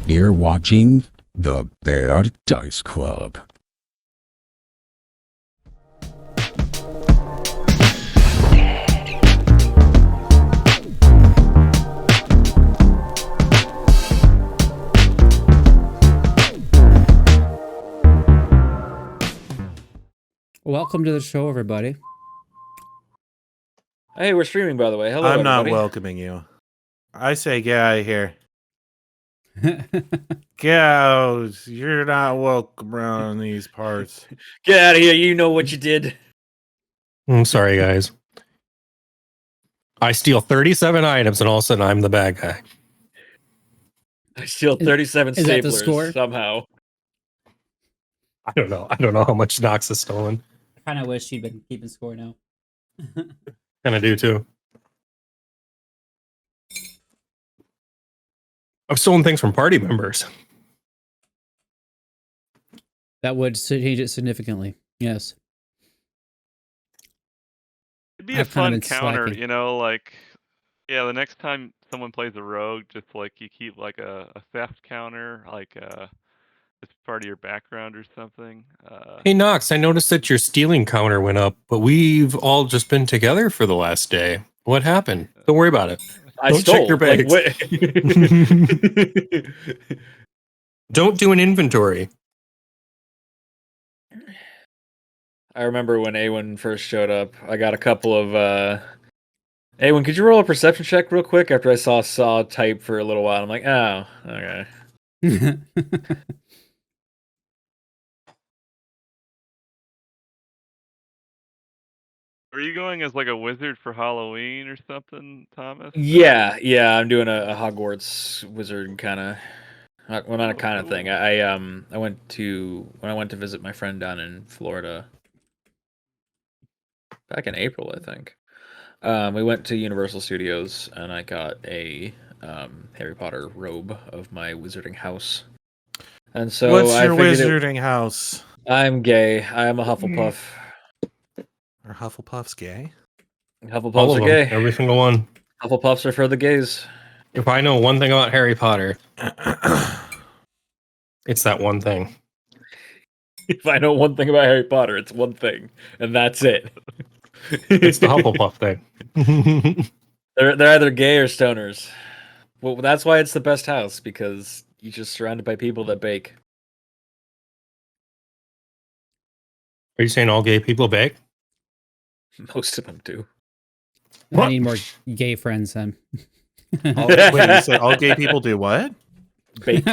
You're watching the Bear Dice Club. Welcome to the show, everybody. Hey, we're streaming, by the way. Hello, I'm everybody. not welcoming you. I say get out of here. Get out. You're not welcome around these parts. Get out of here. You know what you did. I'm sorry, guys. I steal 37 items and all of a sudden I'm the bad guy. I steal 37 Is that the staplers score? somehow. I don't know. I don't know how much Knox has stolen. I kind of wish you'd been keeping score now. Kind of do too. I've stolen things from party members. That would change it significantly. Yes. It'd be a I've kind fun of been counter, slacking. you know, like, yeah, the next time someone plays a rogue, just like you keep like a theft counter, like as part of your background or something. Hey, Knox, I noticed that your stealing counter went up, but we've all just been together for the last day. What happened? Don't worry about it. I Don't stole. check your bags. Like, Don't do an inventory. I remember when Aewen first showed up. I got a couple of. Aewen, could you roll a perception check real quick? After I saw type for a little while, I'm like, oh, okay. Are you going as like a wizard for Halloween or something, Thomas? Yeah, I'm doing a Hogwarts wizard kind of. Well, not a kind of thing. I went to visit my friend down in Florida back in April, I think. We went to Universal Studios and I got a Harry Potter robe of my wizarding house. And so What's I your figured wizarding house? I'm gay. I am a Hufflepuff. Are Hufflepuffs gay? All Hufflepuffs of are them. gay. Every single one. Hufflepuffs are for the gays. If I know one thing about Harry Potter, it's that one thing. If I know one thing about Harry Potter, it's one thing, and that's it. It's the Hufflepuff thing. They're either gay or stoners. Well, that's why it's the best house, because you're just surrounded by people that bake. Are you saying all gay people bake? Most of them do. I need more gay friends then. Wait, you said all gay people do what? Bake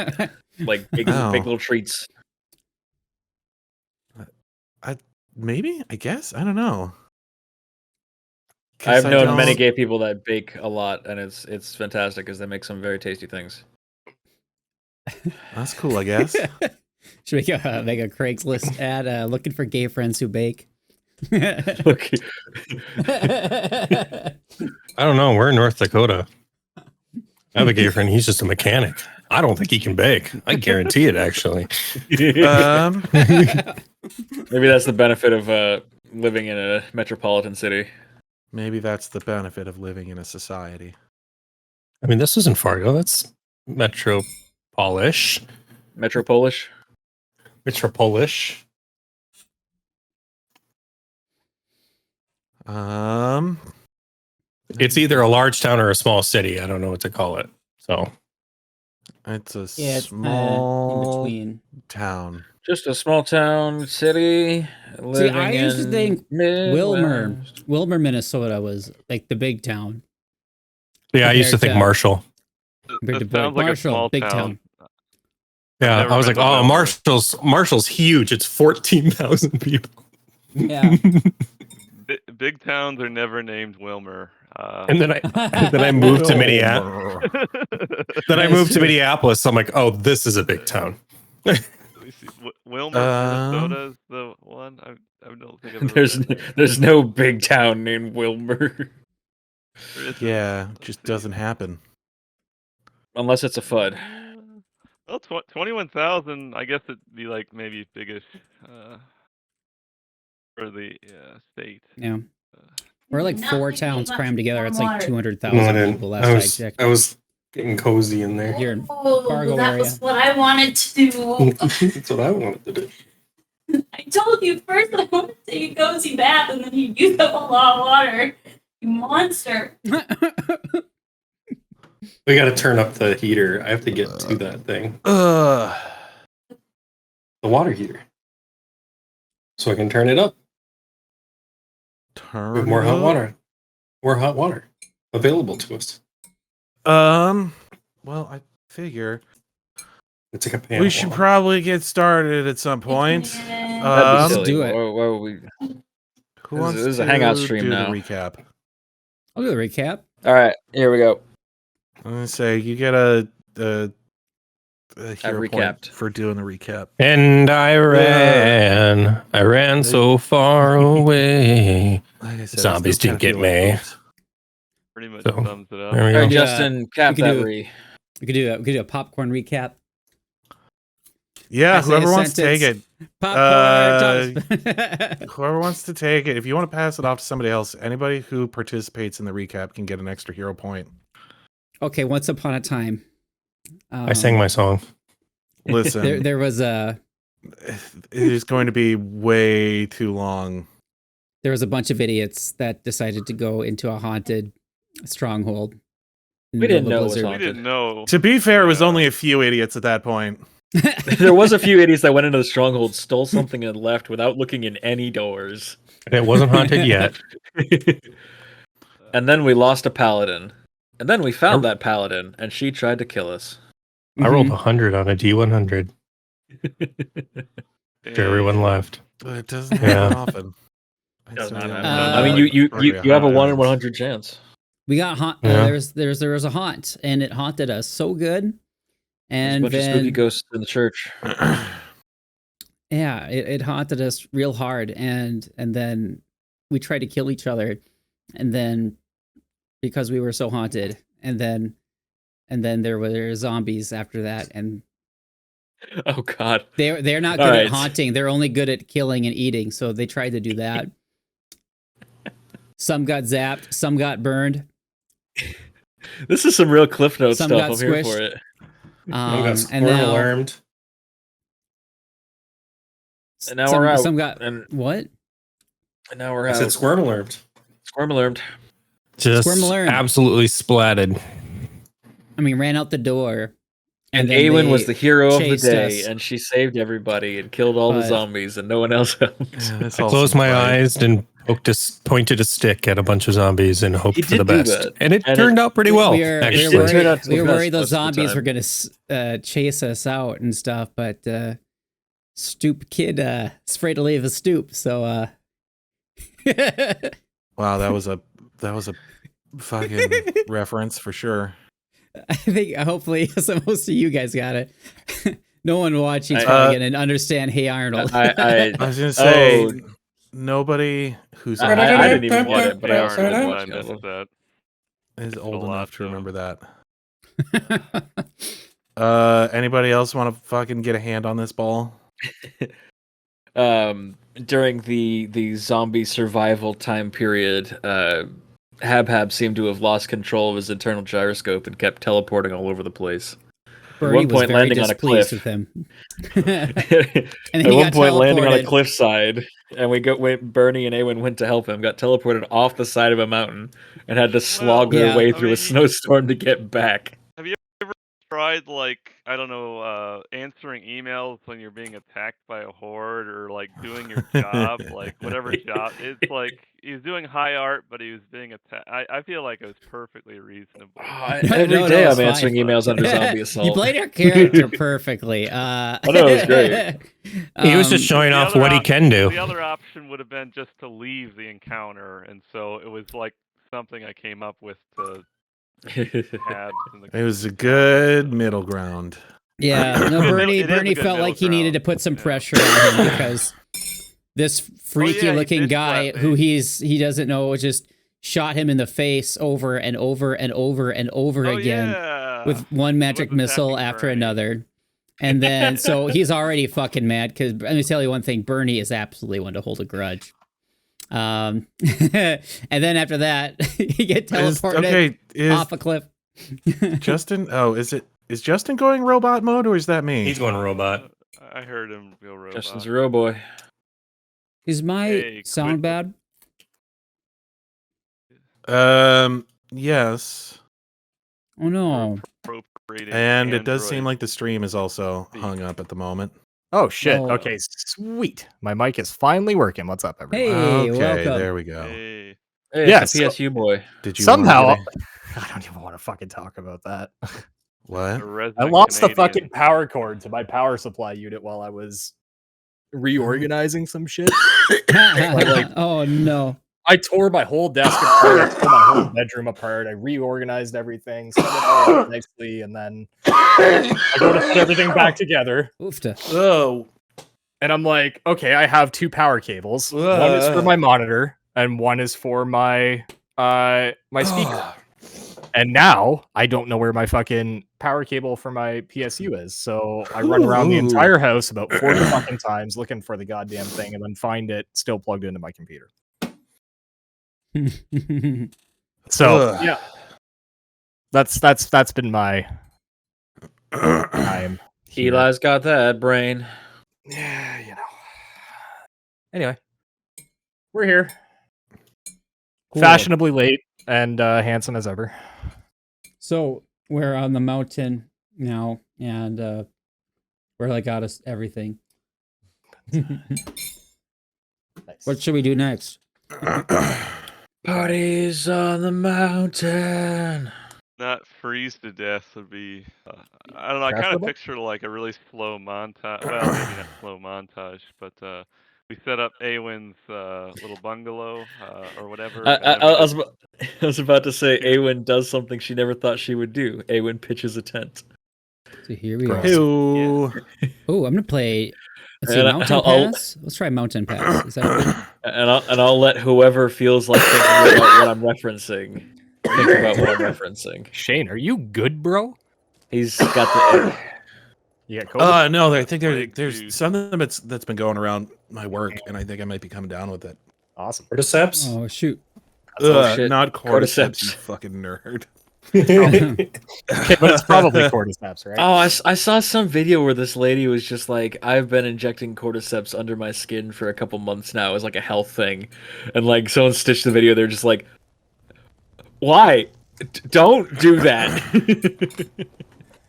like big Oh. little treats. Maybe? I guess? I don't know. I've 'Cause I known many don't- gay people that bake a lot, and it's fantastic because they make some very tasty things. That's cool, I guess. Should we make a Craigslist ad looking for gay friends who bake? Look, I don't know. We're in North Dakota. I have a gay friend. He's just a mechanic. I don't think he can bake. I guarantee it, actually. maybe that's the benefit of living in a metropolitan city. Maybe that's the benefit of living in a society. I mean, this isn't Fargo. That's Metropolish. Metropolish. Metropolish. It's either a large town or a small city. I don't know what to call it. So It's a Yeah, it's small in between. town. Just a small town city. See, I living used to in think Midwest. Wilmer, Minnesota was like the big town. yeah, I used to Compared think to- Marshall. Big That sounds like a Marshall, small big town. Yeah, never I was been like, to oh, Wilmer. Marshall's huge. It's 14,000 people. Yeah. Big towns are never named Wilmer. And then I moved to Minneapolis. Then I moved to Minneapolis. I'm like, oh, this is a big town. Let me see. Wilmer, Minnesota is the one. I don't think I've ever There's been there. there's no big town named Wilmer There isn't. Yeah, it Let's just see. doesn't happen. unless it's a FUD. Well, 21,000. I guess it'd be like maybe biggish for the state. Yeah. We're like four towns crammed together. It's like 200,000 people last I I was, checked. I was Getting cozy in there. You're in Oh, cargo that area. was what I wanted to do. That's what I wanted to do. I told you first I wanted to take a cozy bath, and then you used up a lot of water. You monster. We got to turn up the heater. I have to get to that thing. Ugh. The water heater. So I can turn it up. Turn With more it hot up. water. More hot water available to us. Well, I figure It's like a pan. we should probably get started at some point. Yeah. That'd be let's silly. do it. Who wants this is to a hangout stream do now. the recap? I'll do the recap. All right, here we go. I'm gonna say you get a hero point recapped. for doing the recap. And I ran so far away. Like I said, Zombies I still didn't get kinda feel me. like folks. Pretty much So, sums it up. There we All go. right, Yeah. Justin, cap We could that do- re. We could do a popcorn recap. Yeah, I say whoever a wants to take it. Popcorn. Whoever wants to take it. If you want to pass it off to somebody else, anybody who participates in the recap can get an extra hero point. Okay, once upon a time. I sang my song. Listen, There was a it is going to be way too long. there was a bunch of idiots that decided to go into a haunted stronghold. in We the didn't middle know of it was the We haunted. didn't know. To be fair, it was Yeah. only a few idiots at that point. blizzard. There was a few idiots that went into the stronghold, stole something, and left without looking in any doors. And it wasn't haunted yet. And then we lost a paladin. And then we found that paladin, and she tried to kill us. I rolled Mhm. 100 on a D100. After everyone left. But it doesn't Yeah. happen often. Does not happen. Uh, I mean, you have a 1 in 100 chance. We got Yeah. there was a haunt, and it haunted us so good. There's a And bunch of spooky then ghosts in the church. yeah, it haunted us real hard, and then we tried to kill each other, and then because we were so haunted, and then there were zombies after that, and Oh God. they're not All good right. at haunting. They're only good at killing and eating. So they tried to do that. Some got zapped. Some got burned. This is some real Cliff Notes Some stuff. got I'm here squished. for it. I got And squirrel now alarmed. And now we're out. Some got And what? now we're I out. said squirrel alarmed. Squirm alarmed. Just Squirrel alarmed. absolutely splatted. I mean, ran out the door. And then Aewen they was the hero of the chased day, us. and she saved everybody and killed all the But- zombies, and no one else helped. Yeah, that's I also closed my right. eyes and pointed a stick at a bunch of zombies and hoped He for the did do best. that. And it And turned out pretty well. We were, we Actually. were It worried, turned out to we the were best worried those most of the zombies time. were going to chase us out and stuff, but stoop kid is afraid to leave a stoop. So Wow, that was a fucking reference for sure. I think hopefully most of you guys got it. No one watching is I- probably going to understand Hey Arnold. I was gonna say Oh. nobody who's I didn't even get it, but I also didn't I watch missed it. that. is old a lot, enough to though. remember that. Anybody else want to fucking get a hand on this ball? During the zombie survival time period, Habhab seemed to have lost control of his internal gyroscope and kept teleporting all over the place. Bernie one was point very landing on a displeased cliff. with him. At he one got point, landing on a teleported. cliffside, and Bernie and Aewen went to help him. Got teleported off the side of a mountain and had to slog yeah, their way I through mean, a snowstorm to get back. Tried like I don't know, answering emails when you're being attacked by a horde, or like doing your job, like whatever job. It's like he was doing high art, but he was being attacked. I feel like it was perfectly reasonable. Every No, day it's I'm answering fine. emails under zombie assault. You played your character perfectly. know, it was great. He was just showing The off other what he can do. The other option would have been just to leave the encounter, and so it was like something I came up with to have. It was a good middle ground. Yeah, no, Bernie It is a Bernie good felt middle like he needed to ground. put some Yeah. pressure on him because this freaky he looking bitch guy slapped who me. he doesn't know just shot him in the face over and over and over and over again with one magic was missile attacking after Bernie. another. And then so he's already fucking mad because let me tell you one thing, Bernie is absolutely one to hold a grudge. And then after that, you get teleported off a cliff. Justin. Oh, is Justin going robot mode or is that me? He's going robot. I heard him go robot. Justin's a real boy. Is my Hey, sound quit- bad? Yes. Oh no. Appropriating And it does Android. seem like the stream is also hung up at the moment. Oh shit. Oh. Okay, sweet. My mic is finally working. What's up, everyone? Hey, Okay, welcome. there we go. Hey. Hey, Yes. it's a PSU boy. Did you Somehow, want I don't even want to fucking talk about that. what? A resident I lost the Canadian. fucking power cord to my power supply unit while I was reorganizing some shit. Oh no. I tore my whole desk apart, I tore my whole bedroom apart. I reorganized everything, set it all up nicely, and then I go to put everything back together. Oofta. Oh. And I'm like, okay, I have two power cables. One is for my monitor, and one is for my my speaker. And now I don't know where my fucking power cable for my PSU is. So I run around the entire house about 40 fucking times looking for the goddamn thing, and then find it still plugged into my computer. So Ugh. yeah, that's been my time. here. Eli's got that brain. Yeah, you know. Anyway, we're here, Cool. fashionably late and handsome as ever. So we're on the mountain now, and where I got us everything. What should we do next? Parties on the mountain. Not freeze to death would be. I don't know. I kind of Preferable? picture like a really slow montage. Well, maybe not slow montage, but we set up Aewen's little bungalow or whatever. and then we I was about to say Aewen does something she never thought she would do. Aewen pitches a tent. So here we are. Ew. Oh, I'm gonna play. Let's see, And Mountain I'll- Pass. Let's try Mountain Pass. Is that good? And I'll let whoever feels like thinking about what I'm referencing think about what I'm referencing. Shane, are you good, bro? He's got the. You got COVID? No, I think Like, there's dude. something that's been going around my work, and I think I might be coming down with it. Awesome. Cordyceps? Oh shoot. Oh, shit. Not cordyceps, Cordyceps. you fucking nerd. Okay, but it's probably cordyceps, right? Oh, I saw some video where this lady was just like, I've been injecting cordyceps under my skin for a couple months now as like a health thing, and like someone stitched the video. They're just like, why? Don't do that.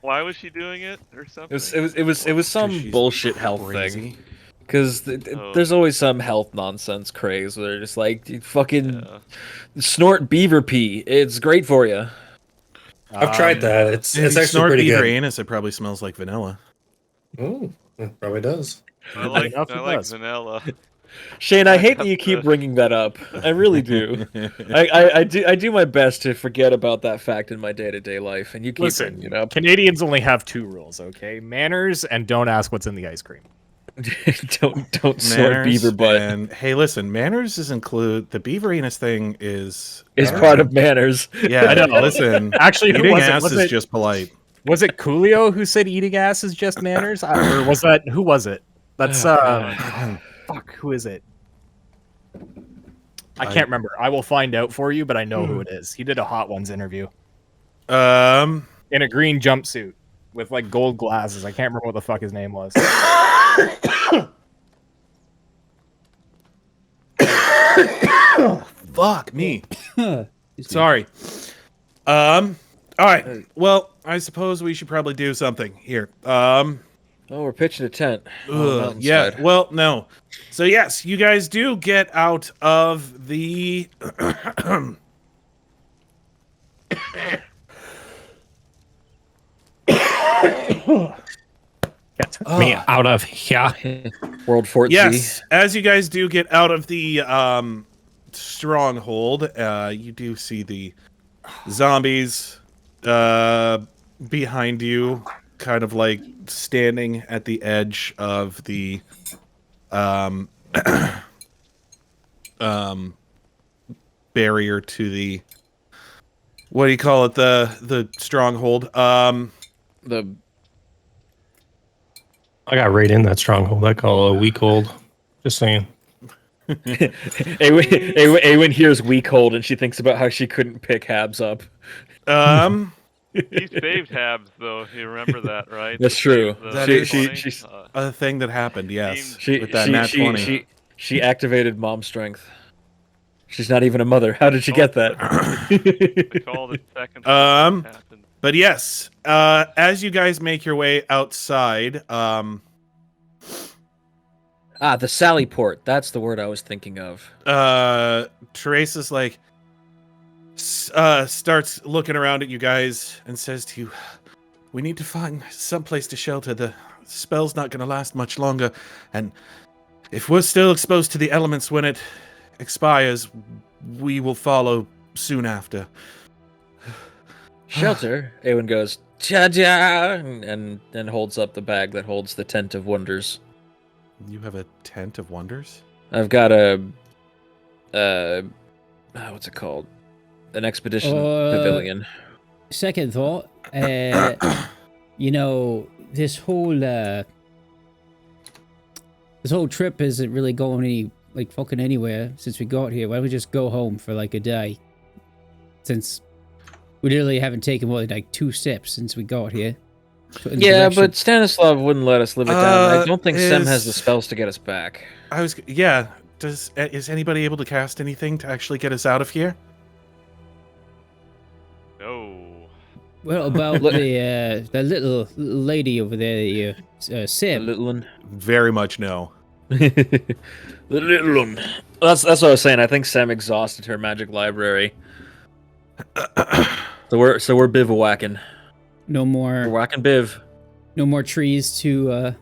Why was she doing it or something? it was some she's bullshit health crazy. thing. Because there's always some health nonsense craze where they're just like, "You fucking Yeah. snort beaver pee. It's great for you. I've tried that. It's If you actually snort pretty beaver good. anus, it probably smells like vanilla. Ooh, it probably does. I like enough it does. vanilla. Shane, I I hate got that you keep the- bringing that up. I really do. I do my best to forget about that fact in my day-to-day life, and you keep Listen, bringing it up. Canadians only have two rules, okay? Manners and don't ask what's in the ice cream. don't snort beaver butt. And hey, listen, manners is include the beaver anus thing is Is part of manners. Yeah, I know. listen. Actually, who Eating was it? ass Was is it- just polite. Was it Coolio who said eating ass is just manners? Or was that who was it? That's fuck, who is it? I can't remember. I will find out for you, but I know who it is. He did a Hot Ones interview in a green jumpsuit with like gold glasses. I can't remember what the fuck his name was. Fuck me. Excuse me. Sorry. All right. Well, I suppose we should probably do something here. Oh, we're pitching a tent. on the Yeah. mountainside. Well, no. So yes, you guys do get out of the. Get me out of here. World Fort Yes, Z. as you guys do get out of the stronghold, you do see the zombies behind you, kind of like standing at the edge of the barrier to the, what do you call it, the stronghold. The I got right in that stronghold. I call it a weak hold. Just saying. Aewen hears weak hold and she thinks about how she couldn't pick Habs up. He saved Habs, though. You remember that, right? That's To true. save the That is- 20? she's- A thing that happened, yes. Seems- She with that nat 20. she activated mom strength. She's not even a mother. How did she get that? I called it second. Happened. But yes, as you guys make your way outside, The Sally port. That's the word I was thinking of. Teresa's like, starts looking around at you guys and says to you, "We need to find some place to shelter. The spell's not going to last much longer, and if we're still exposed to the elements when it expires, we will follow soon after." Shelter. Aewen goes, "Cha-cha," and holds up the bag that holds the Tent of Wonders. You have a tent of wonders? I've got a what's it called? An expedition pavilion. Second thought, you know, this whole trip isn't really going fucking anywhere since we got here. Why don't we just go home for like a day? Since we literally haven't taken more than like 2 steps since we got here. So in the Yeah, direction- but Stanislav wouldn't let us live it down. I don't think Sem has the is- spells to get us back. Is anybody able to cast anything to actually get us out of here? No. What about the little lady over there, The Sim? little one. Very much no. The little one. That's what I was saying. I think Sem exhausted her magic library. So we're bivouacking. No We're more, whacking biv. no more trees to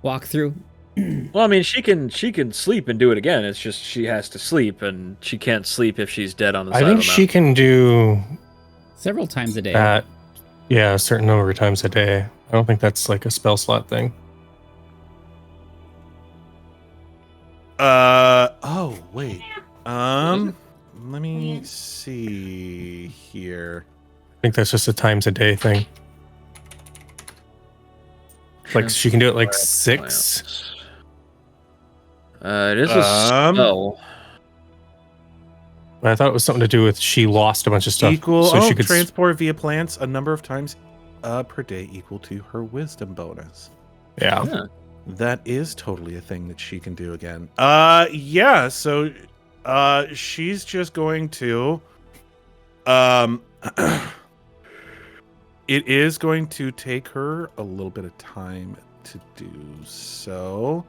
walk through. Well, I mean, she can sleep and do it again. It's just she has to sleep, and she can't sleep if she's dead on the I side think of the she mountain. can do Several times a day. that. Yeah, a certain number of times a day. I don't think that's like a spell slot thing. Oh, wait. Let me see here. I think that's just a times a day thing. Like she can do it like 6. It is a spell. But I thought it was something to do with she lost a bunch of stuff. She could transport via plants a number of times per day equal to her wisdom bonus. Yeah. That is totally a thing that she can do again. Yeah, so she's just going to it is going to take her a little bit of time to do so.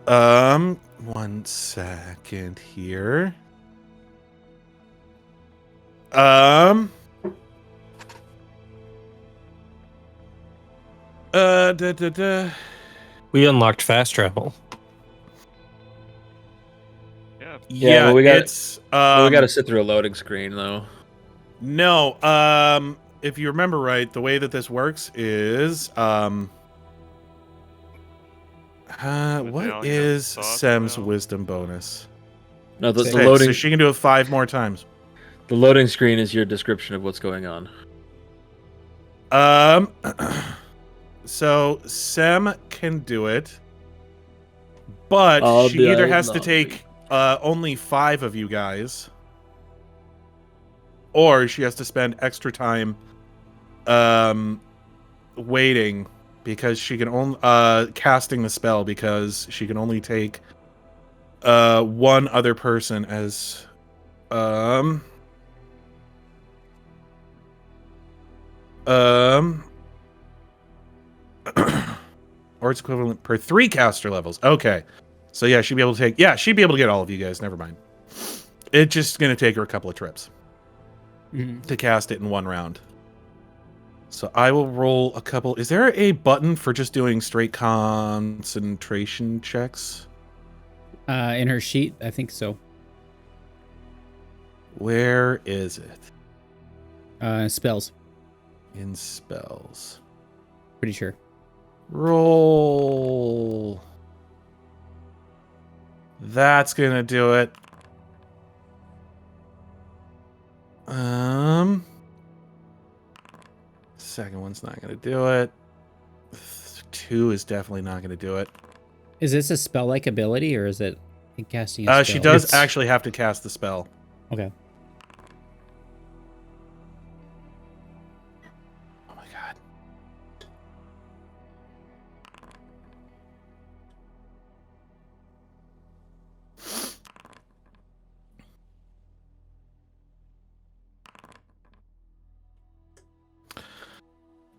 1 second here. We unlocked fast travel. Yeah. Yeah, but we got- it's we got to sit through a loading screen though. No, if you remember right, the way that this works is what Medallion is of thought Sem's spell. wisdom bonus? No, the 6, loading so she can do it 5 more times. the loading screen is your description of what's going on. So Sem can do it, but I'll she be either right has to along. take only 5 of you guys, or she has to spend extra time waiting because she can only casting the spell because she can only take one other person as or its equivalent per 3 caster levels. Okay. So yeah, she'd be able to take she'd be able to get all of you guys, never mind. It's just gonna take her a couple of trips to cast it in 1 round. So I will roll a couple. Is there a button for just doing straight concentration checks? In her sheet, I think so. Where is it? Spells, In spells. pretty sure. Roll. That's gonna do it. Second one's not gonna do it. 2 is definitely not gonna do it. Is this a spell-like ability, or is it casting a spell? She does It's- actually have to cast the spell. Okay.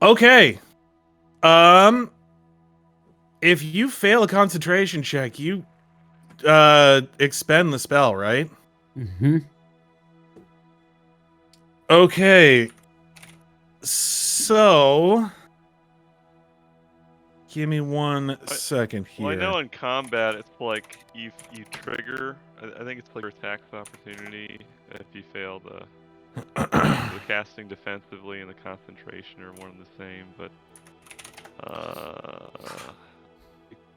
Okay. If you fail a concentration check, you expend the spell, right? Mm-hmm. Okay. So give me 1 second here. Well, I know in combat it's like you trigger. I think it's like your attacks opportunity if you fail the casting defensively and the concentration are one and the same. But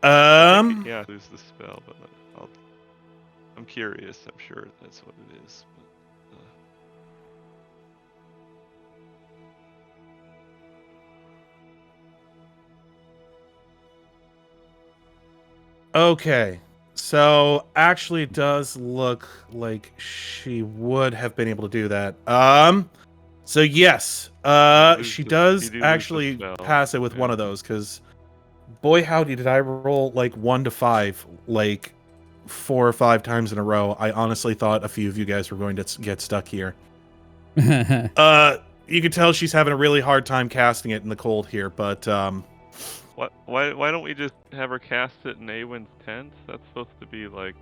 yeah, lose the spell. But I'm curious. I'm sure that's what it is. Okay. So actually it does look like she would have been able to do that. So yes, she does actually pass it with one of those, because boy howdy did I roll like 1 to 5 like 4 or 5 times in a row. I honestly thought a few of you guys were going to get stuck here. You can tell she's having a really hard time casting it in the cold here, but Why don't we just have her cast it in Aewen's tent? That's supposed to be like.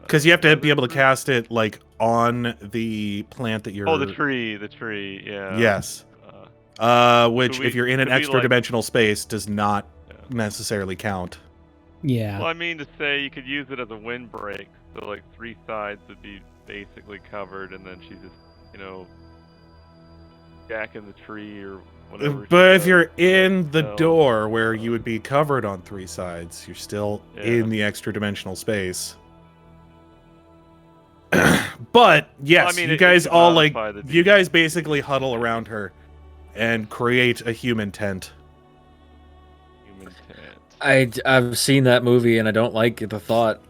Because you have to be able to cast it like on the plant that you're. Oh, the tree, yeah. Yes. Which, if you're in an extra dimensional space, does not necessarily count. Yeah. Well, I mean to say you could use it as a windbreak, so like 3 sides would be basically covered, and then she's just, jacking the tree or whatever. But if you're in the door where you would be covered on 3 sides, you're still in the extra dimensional space. But yes, well, I mean, you guys all you guys basically huddle around her and create a human tent. I've seen that movie and I don't like the thought.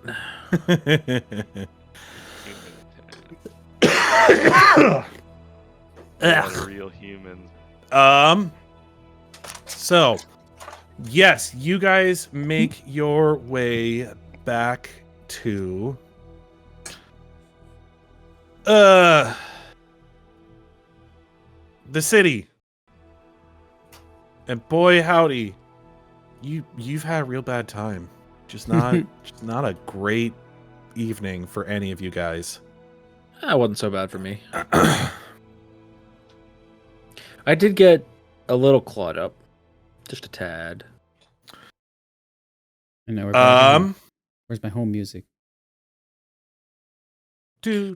Real humans. So yes, you guys make your way back to the city. And boy howdy, you've had a real bad time. Just not a great evening for any of you guys. That wasn't so bad for me. I did get a little clawed up, just a tad. I know. Where's my home music? I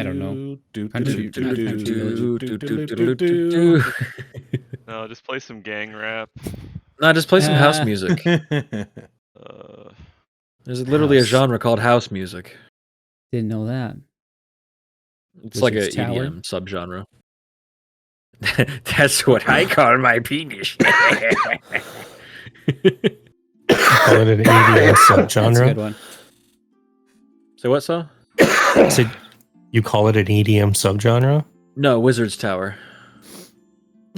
don't know. No, just play some gang rap. No, just play some house music. There's literally a genre called house music. Didn't know that. It's like an EDM subgenre. That's what I call my penis. Call it an EDM subgenre. That's a good one. So what, so? So you call it an EDM subgenre? No, Wizard's Tower.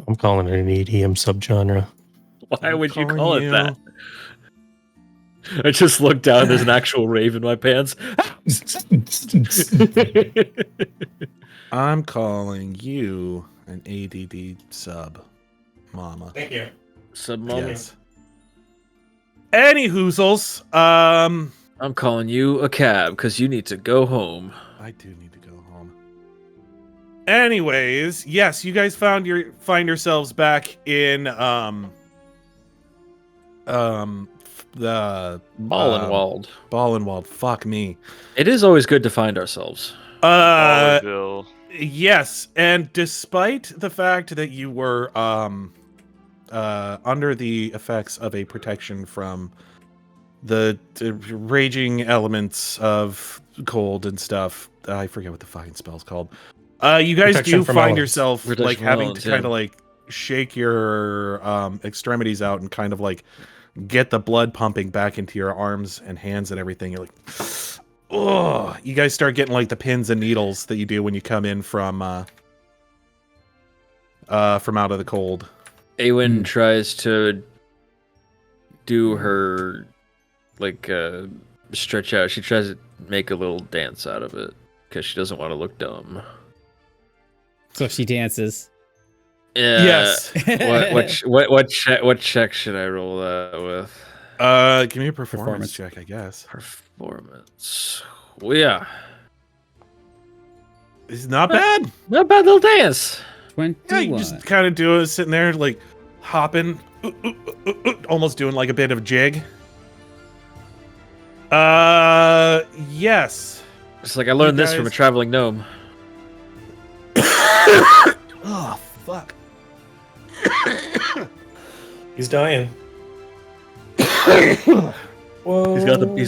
I'm calling it an EDM subgenre. Why would you call it that? I just looked down. There's an actual rave in my pants. I'm calling you an ADD sub, mama. Thank you. Sub mama. Yes. Any hoozles, I'm calling you a cab because you need to go home. I do need to go home. Anyways, yes, you guys find yourselves back in the Ballenwald. Fuck me. It is always good to find ourselves. Yes, and despite the fact that you were under the effects of a protection from the raging elements of cold and stuff, I forget what the fucking spell's called. You guys do find yourself like having to kind of like shake your extremities out and kind of like get the blood pumping back into your arms and hands and everything. You're like, oh, you guys start getting like the pins and needles that you do when you come in from out of the cold. Aewen tries to do her stretch out. She tries to make a little dance out of it because she doesn't want to look dumb. So she dances. Yes. What check should I roll that with? Give me a performance Performance. check, I guess. Performance. Well, yeah. It's not bad. Not bad little dance. 21. Yeah, you just kind of do it, sitting there, like, hopping, almost doing, like, a bit of jig. Yes. It's like I learned You this from a guys- traveling gnome. Oh, fuck. He's dying. Whoa, He's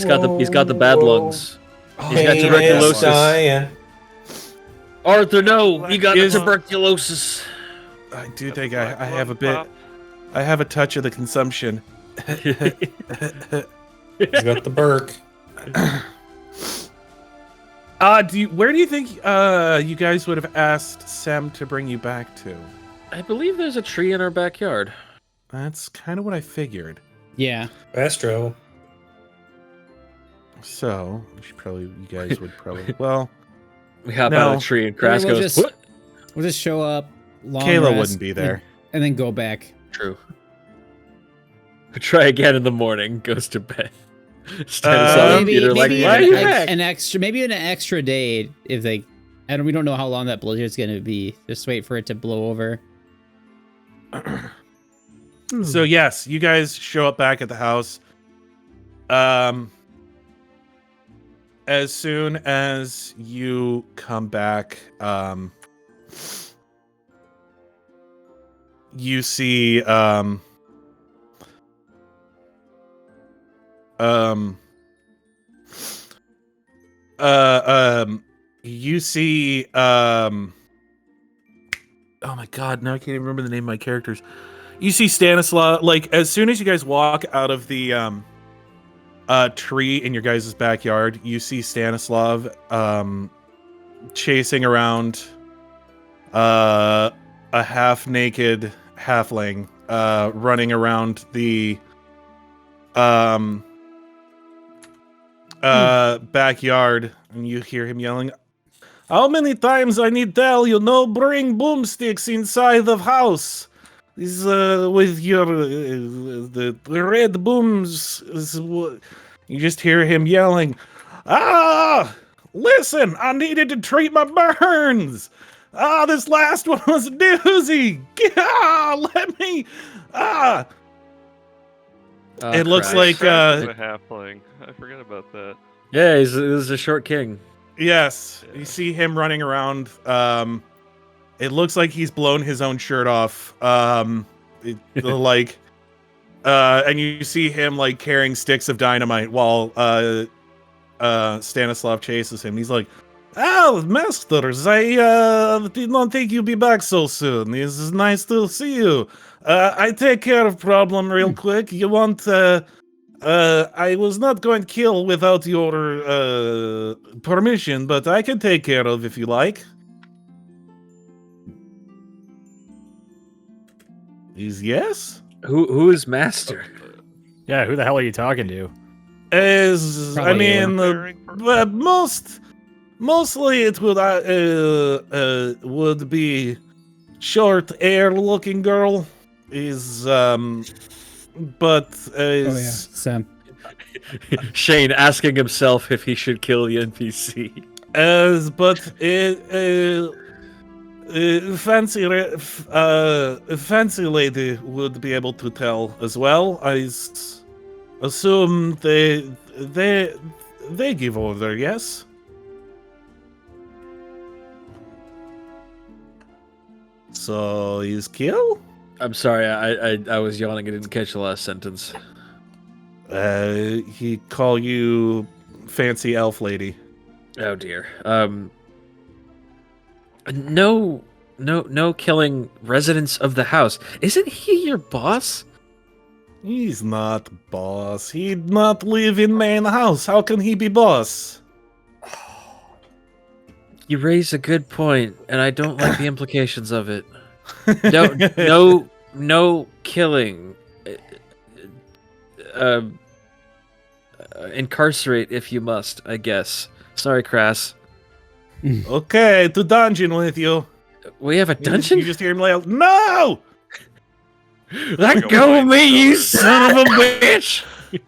got the bad lungs. He's got tuberculosis. Dying. Arthur, no, you got Is- tuberculosis. I do think I have a bit. I have a touch of the consumption. He's got the Burke. Where do you think you guys would have asked Sam to bring you back to? I believe there's a tree in our backyard. That's kind of what I figured. Yeah. Astro. So, you guys would probably. Well, We hop No. out of the tree and Crass We'll goes, just- "What?" We'll just show up. Long Kayla rest, wouldn't be there. And then go back. True. Try again in the morning, goes to bed. Stanislav and Peter like, why are you back? Maybe an extra day if they. We don't know how long that blizzard's gonna be. Just wait for it to blow over. So yes, you guys show up back at the house. As soon as you come back, you see you see oh my god, now I can't even remember the name of my characters. You see Stanislav, like, as soon as you guys walk out of the tree in your guys' backyard, you see Stanislav chasing around a half-naked halfling running around the backyard, and you hear him yelling, "How many times I need tell you, no bring boomsticks inside the house? This with your the red booms." You just hear him yelling, listen, I needed to treat my burns. This last one was a doozy. Let me. It looks Crash. like Crash is a halfling. I forgot about that. Yeah, he's a short king. yes, you see him running around. It looks like he's blown his own shirt off. And you see him like carrying sticks of dynamite while Stanislav chases him. He's like, masters, I did not think you'd be back so soon. It's nice to see you. I take care of problem real quick. You want I was not going to kill without your permission, but I can take care of if you like. Is yes? Who is master? Yeah, who the hell are you talking to? As I Probably mean, mostly it would be short hair-looking girl. Is but Sam. Shane asking himself if he should kill the NPC. Fancy lady would be able to tell as well. I assume they give order, yes? So is kill? I'm sorry, I was yawning. I didn't catch the last sentence. He call you fancy elf lady. Oh dear. No killing residents of the house. Isn't he your boss? He's not boss. He'd not live in main house. How can he be boss? You raise a good point, and I don't like the implications of it. No killing. Incarcerate if you must, I guess. Sorry, Crass. Okay, to dungeon with you. We have a You dungeon? just hear him yell, "No! Let go of me, you son of a bitch! Be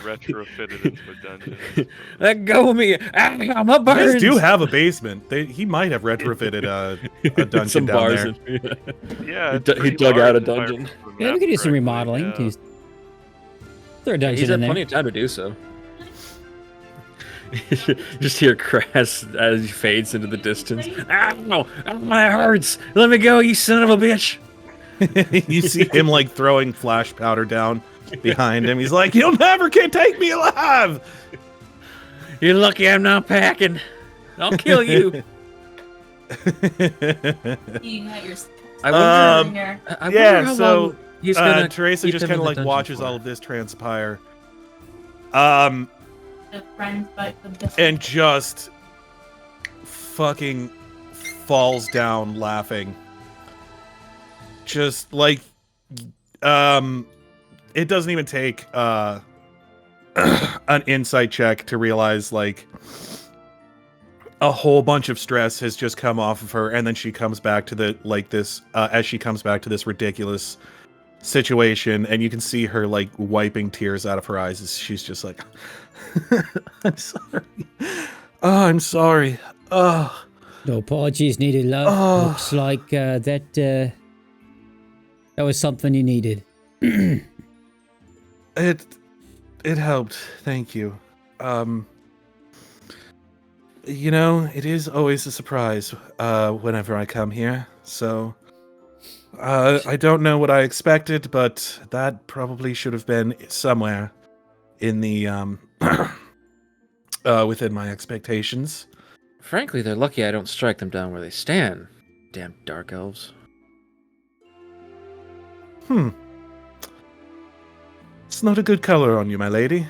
retrofitted into a dungeon. Let go of me! I'm a You guys burns! do have a basement. He might have retrofitted a dungeon Some down bars. there. Yeah, He it's du- he pretty dug out large a if I dungeon. remember the Yeah, we map could do some correctly, remodeling. yeah. Throw a dungeon He's in had there. plenty of time to do so. Just hear Crass as he fades into the distance. Ow! Ow, my hurts! Let me go, you son of a bitch! You see him like throwing flash powder down behind him. He's like, "You'll never can take me alive." You're lucky I'm not packing. I'll kill you. You got your I wonder. here. I wonder yeah, how so long he's gonna. Teresa keep just him kind in of the like dungeon watches for. all of this transpire. The friends, but the And just fucking falls down laughing. Just like it doesn't even take an insight check to realize like a whole bunch of stress has just come off of her, and then she comes back to the like this as she comes back to this ridiculous situation, and you can see her like wiping tears out of her eyes as she's just like, I'm sorry. Oh, I'm sorry. Oh, No apologies needed, love. Oh. Looks like that was something you needed. it helped. Thank you. You know, it is always a surprise whenever I come here. So I don't know what I expected, but that probably should have been somewhere in the within my expectations. Frankly, they're lucky I don't strike them down where they stand. Damn dark elves. It's not a good color on you, my lady.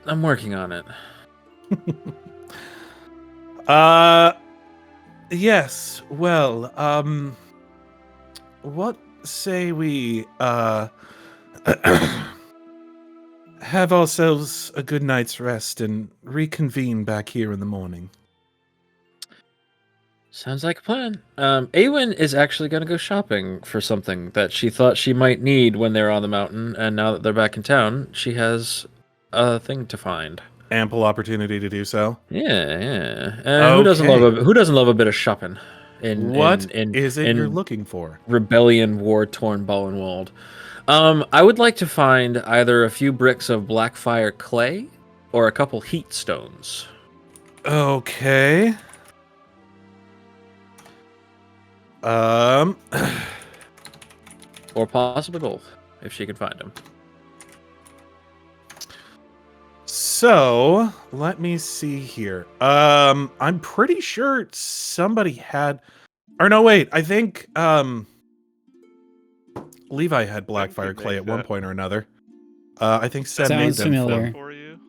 I'm working on it. Yes. Well, what say we have ourselves a good night's rest and reconvene back here in the morning? Sounds like a plan. Aewen is actually going to go shopping for something that she thought she might need when they were on the mountain, and now that they're back in town, she has a thing to find. Ample opportunity to do so. Yeah. Who doesn't love a bit of shopping? What is it you're looking for? Rebellion, war-torn Ballenwald. I would like to find either a few bricks of blackfire clay or a couple heat stones. Okay. Or possibly both, if she can find them. So, let me see here. I'm pretty sure somebody had, or no, wait, I think, Levi had blackfire clay at one point or another. I think Sem made Sounds them familiar. For you.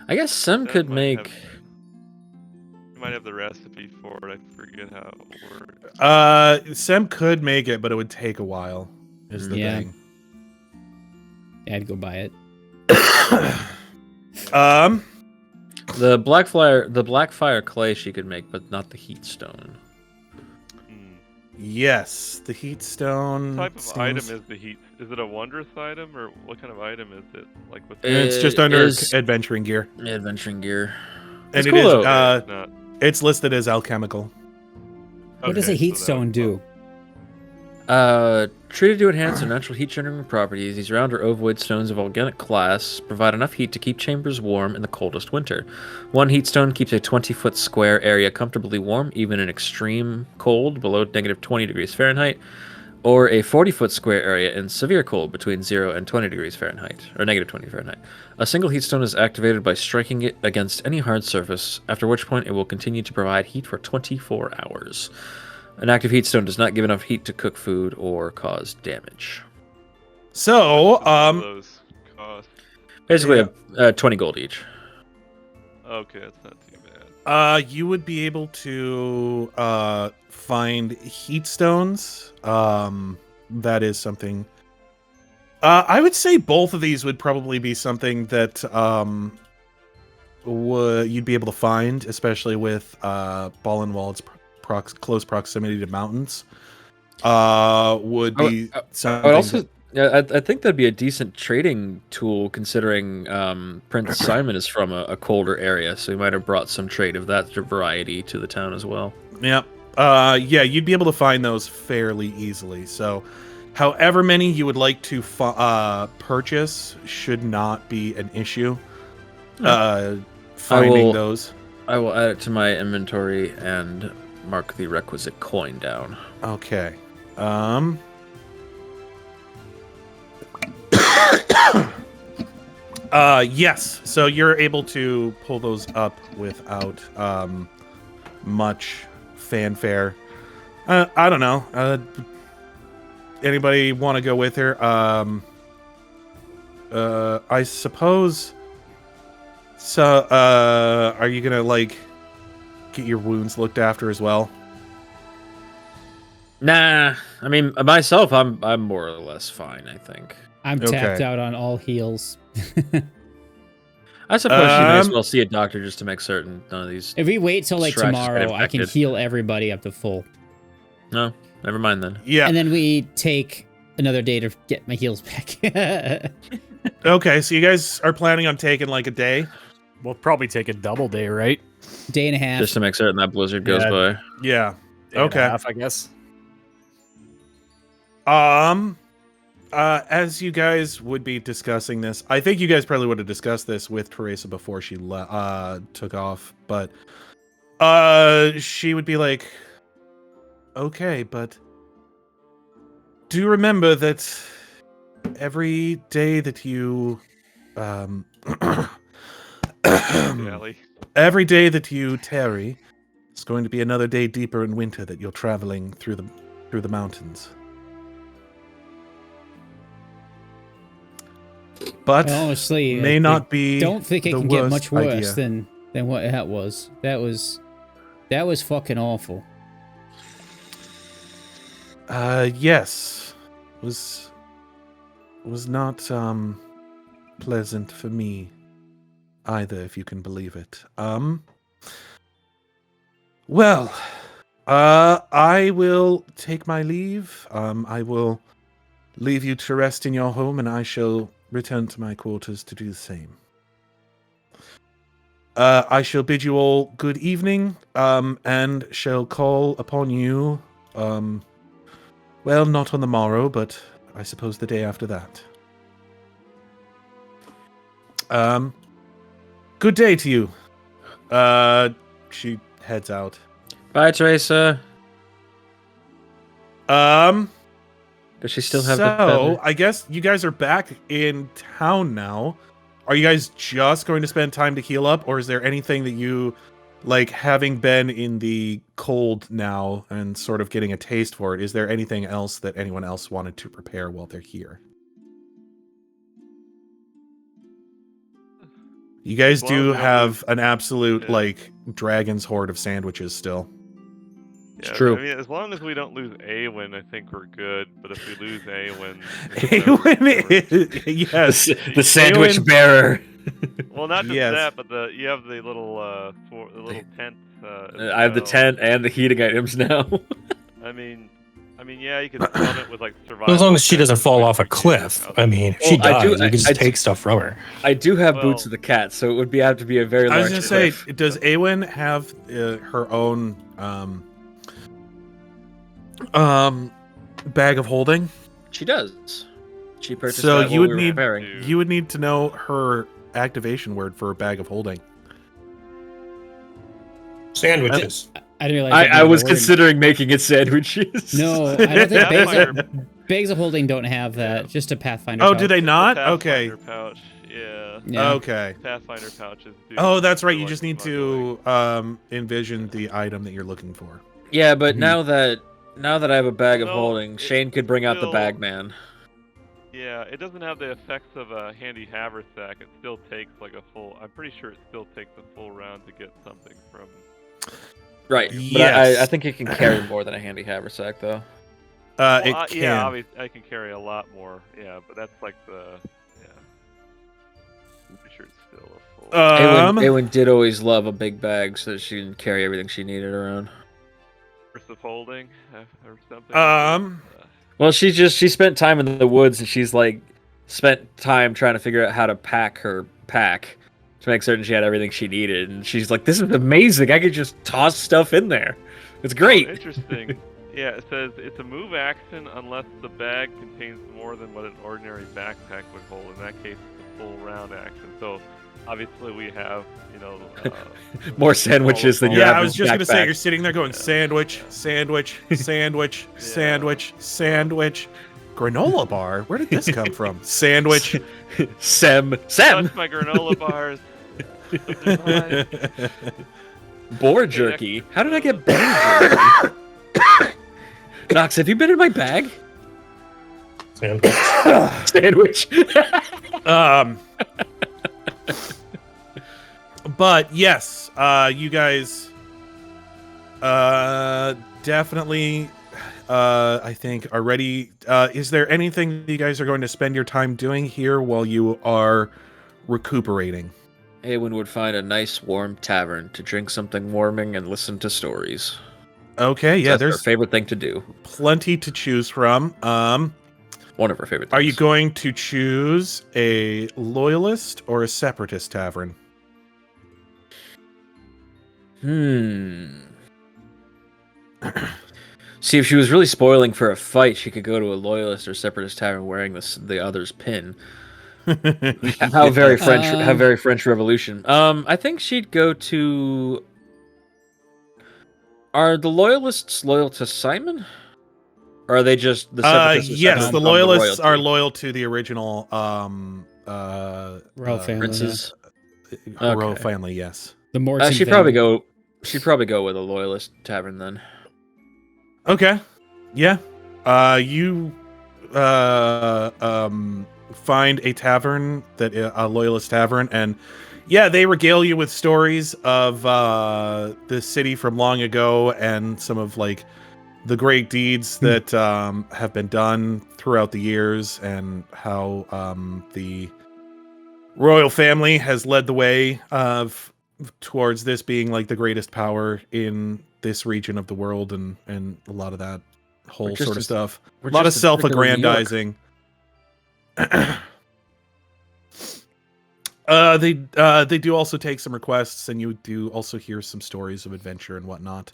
I guess Sem That could might make... You might have the recipe for it. I forget how it works. Sem could make it, but it would take a while, is the Yeah. thing. Yeah, I'd go buy it. The blackfire clay she could make, but not the heat stone. Yes, the heat stone. What type of item is the heat? Is it a wondrous item, or what kind of item is it? Like with It's just It under is- adventuring gear. Adventuring gear. And It's it cool, is, though. not. it's listed as alchemical. What does a Okay, heat so that stone was- do? Treated to enhance their natural heat generating properties, these round or ovoid stones of organic class provide enough heat to keep chambers warm in the coldest winter. One heat stone keeps a 20-foot square area comfortably warm, even in extreme cold below negative 20 degrees Fahrenheit, or a 40-foot square area in severe cold between 0 and 20 degrees Fahrenheit, or negative 20 Fahrenheit. A single heat stone is activated by striking it against any hard surface, after which point it will continue to provide heat for 24 hours. An active heat stone does not give enough heat to cook food or cause damage. So, Those cost. Basically, 20 gold each. Okay, that's not too bad. you would be able to find heat stones. That is something. I would say both of these would probably be something that you'd be able to find, especially with Ball and Wald's close proximity to mountains, would be something. But also, yeah, I think that'd be a decent trading tool, considering Prince Simon is from a colder area, so he might have brought some trade of that variety to the town as well. Yeah. Yeah, you'd be able to find those fairly easily. So, however many you would like to purchase should not be an issue. Finding those. I will add it to my inventory and mark the requisite coin down. Okay. Yes. So you're able to pull those up without much fanfare. I don't know. Anybody want to go with her? I suppose. So, are you gonna like get your wounds looked after as well? Nah, I mean myself, I'm more or less fine. I think. I'm tapped out on all heals. I suppose you may as well see a doctor just to make certain none of these. If we wait till like distractions get tomorrow, I can infected. heal everybody up to full. No, never mind then. Yeah. And then we take another day to get my heals back. Okay, so you guys are planning on taking like a day? We'll probably take a double day, right? Day and a half. Just to make certain that blizzard goes Yeah. by. Yeah. Day and a Okay. half, I guess. As you guys would be discussing this, I think you guys probably would have discussed this with Teresa before she took off, but she would be like, okay, but do remember that every day that you every day that you tarry, it's going to be another day deeper in winter that you're traveling through the mountains. But honestly, may not be. Don't think it the can get worst much worse idea. than what that was. That was fucking awful. Yes, was not pleasant for me either, if you can believe it. Well, I will take my leave. I will leave you to rest in your home, and I shall return to my quarters to do the same. I shall bid you all good evening, and shall call upon you, well, not on the morrow, but I suppose the day after that. Good day to you. She heads out. Bye, Teresa. Does she still have the feather? I guess you guys are back in town now. Are you guys just going to spend time to heal up, or is there anything that you, like, having been in the cold now and sort of getting a taste for it, is there anything else that anyone else wanted to prepare while they're here? You guys As long do as we don't have an absolute, yeah. like, dragon's horde of sandwiches still. It's true. I mean, as long as we don't lose Aewen, I think we're good. But if we lose Aewen, Yes. The sandwich Aewen- bearer. well, not just Yes. that, but you have the little tent. As I have the well. tent and the heating items now. I mean, yeah, you can stun it with like survival. As long as she tents doesn't fall and off a make cliff. heals. I mean, if she Well, I dies, do- you can just I- take stuff from her. I do have Well- boots of the cat, so it would have to be a very I large was gonna cliff. say, does Aewen have her own bag of holding? She does. She purchased So that you while would we were need repairing. you would need to know her activation word for a bag of holding. Sandwiches. I didn't realize. I was considering making it sandwiches. No, I don't think Pathfinder- bags of holding don't have that. Just a Pathfinder. Oh, pouch. do they not? The Okay. Pathfinder pouch. Yeah. Yeah. Okay. Pathfinder pouches. Do Oh, that's right. for, You like, just need smuggling. to envision the item that you're looking for. Yeah, but Mhm. now that I have a bag of No, holding, it- Shane could bring out the still- bag man. Yeah, it doesn't have the effects of a handy haversack. It still takes like a full. I'm pretty sure it still takes a full round to get something from. Right. But Yes. I think it can carry more than a handy haversack, though. It can. Yeah, obviously I can carry a lot more. Yeah, but that's like the. Yeah. I'm pretty sure it's still a full. Aewen did always love a big bag so that she didn't carry everything she needed around. Of holding or something. Well, she spent time in the woods and she's like spent time trying to figure out how to pack her pack to make certain she had everything she needed. And she's like, "This is amazing! I could just toss stuff in there. It's great." Oh, interesting. Yeah, it says it's a move action unless the bag contains more than what an ordinary backpack would hold. In that case, it's a full round action. So obviously we have, more sandwiches than you have. Yeah, I was just backpack. gonna say you're sitting there going sandwich, sandwich, sandwich, sandwich, sandwich. Granola bar? Where did this come from? Sandwich. Sem. Touch my granola bars. Boar jerky. How did I get boar jerky? Knox, have you been in my bag? Sandwich. But yes, you guys definitely I think are ready. Is there anything that you guys are going to spend your time doing here while you are recuperating? Aewen would find a nice warm tavern to drink something warming and listen to stories. Okay, yeah, That's there's her favorite thing to do. plenty to choose from. One of her favorite things. Are you going to choose a loyalist or a separatist tavern? See, if she was really spoiling for a fight, she could go to a loyalist or separatist tavern wearing the other's pin. How very French! How very French Revolution. I think she'd go to. Are the loyalists loyal to Simon? Or are they just the separatists? Yes, the loyalists are loyal to the original Royal family. princes. Royal family. Yes. The Morton She'd family. probably go with a loyalist tavern then. Okay. Yeah. You find a tavern a loyalist tavern, and yeah, they regale you with stories of the city from long ago and some of like the great deeds that have been done throughout the years, and how the royal family has led the way towards this being like the greatest power in this region of the world, and a lot of that whole sort of stuff. A lot of self-aggrandizing. They do also take some requests, and you do also hear some stories of adventure and whatnot.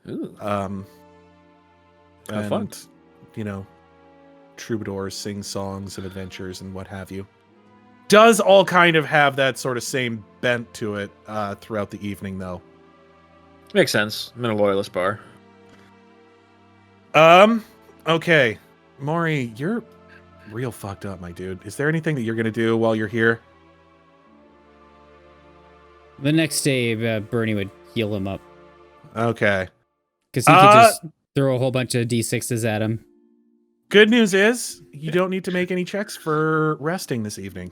Ooh. And fun. Troubadours sing songs of adventures and what have you. Does all kind of have that sort of same bent to it throughout the evening, though. Makes sense. I'm in a loyalist bar. Okay. Mrohy, you're real fucked up, my dude. Is there anything that you're gonna do while you're here? The next day, Bernie would heal him up. Okay. Because he could just throw a whole bunch of D6s at him. Good news is, you don't need to make any checks for resting this evening.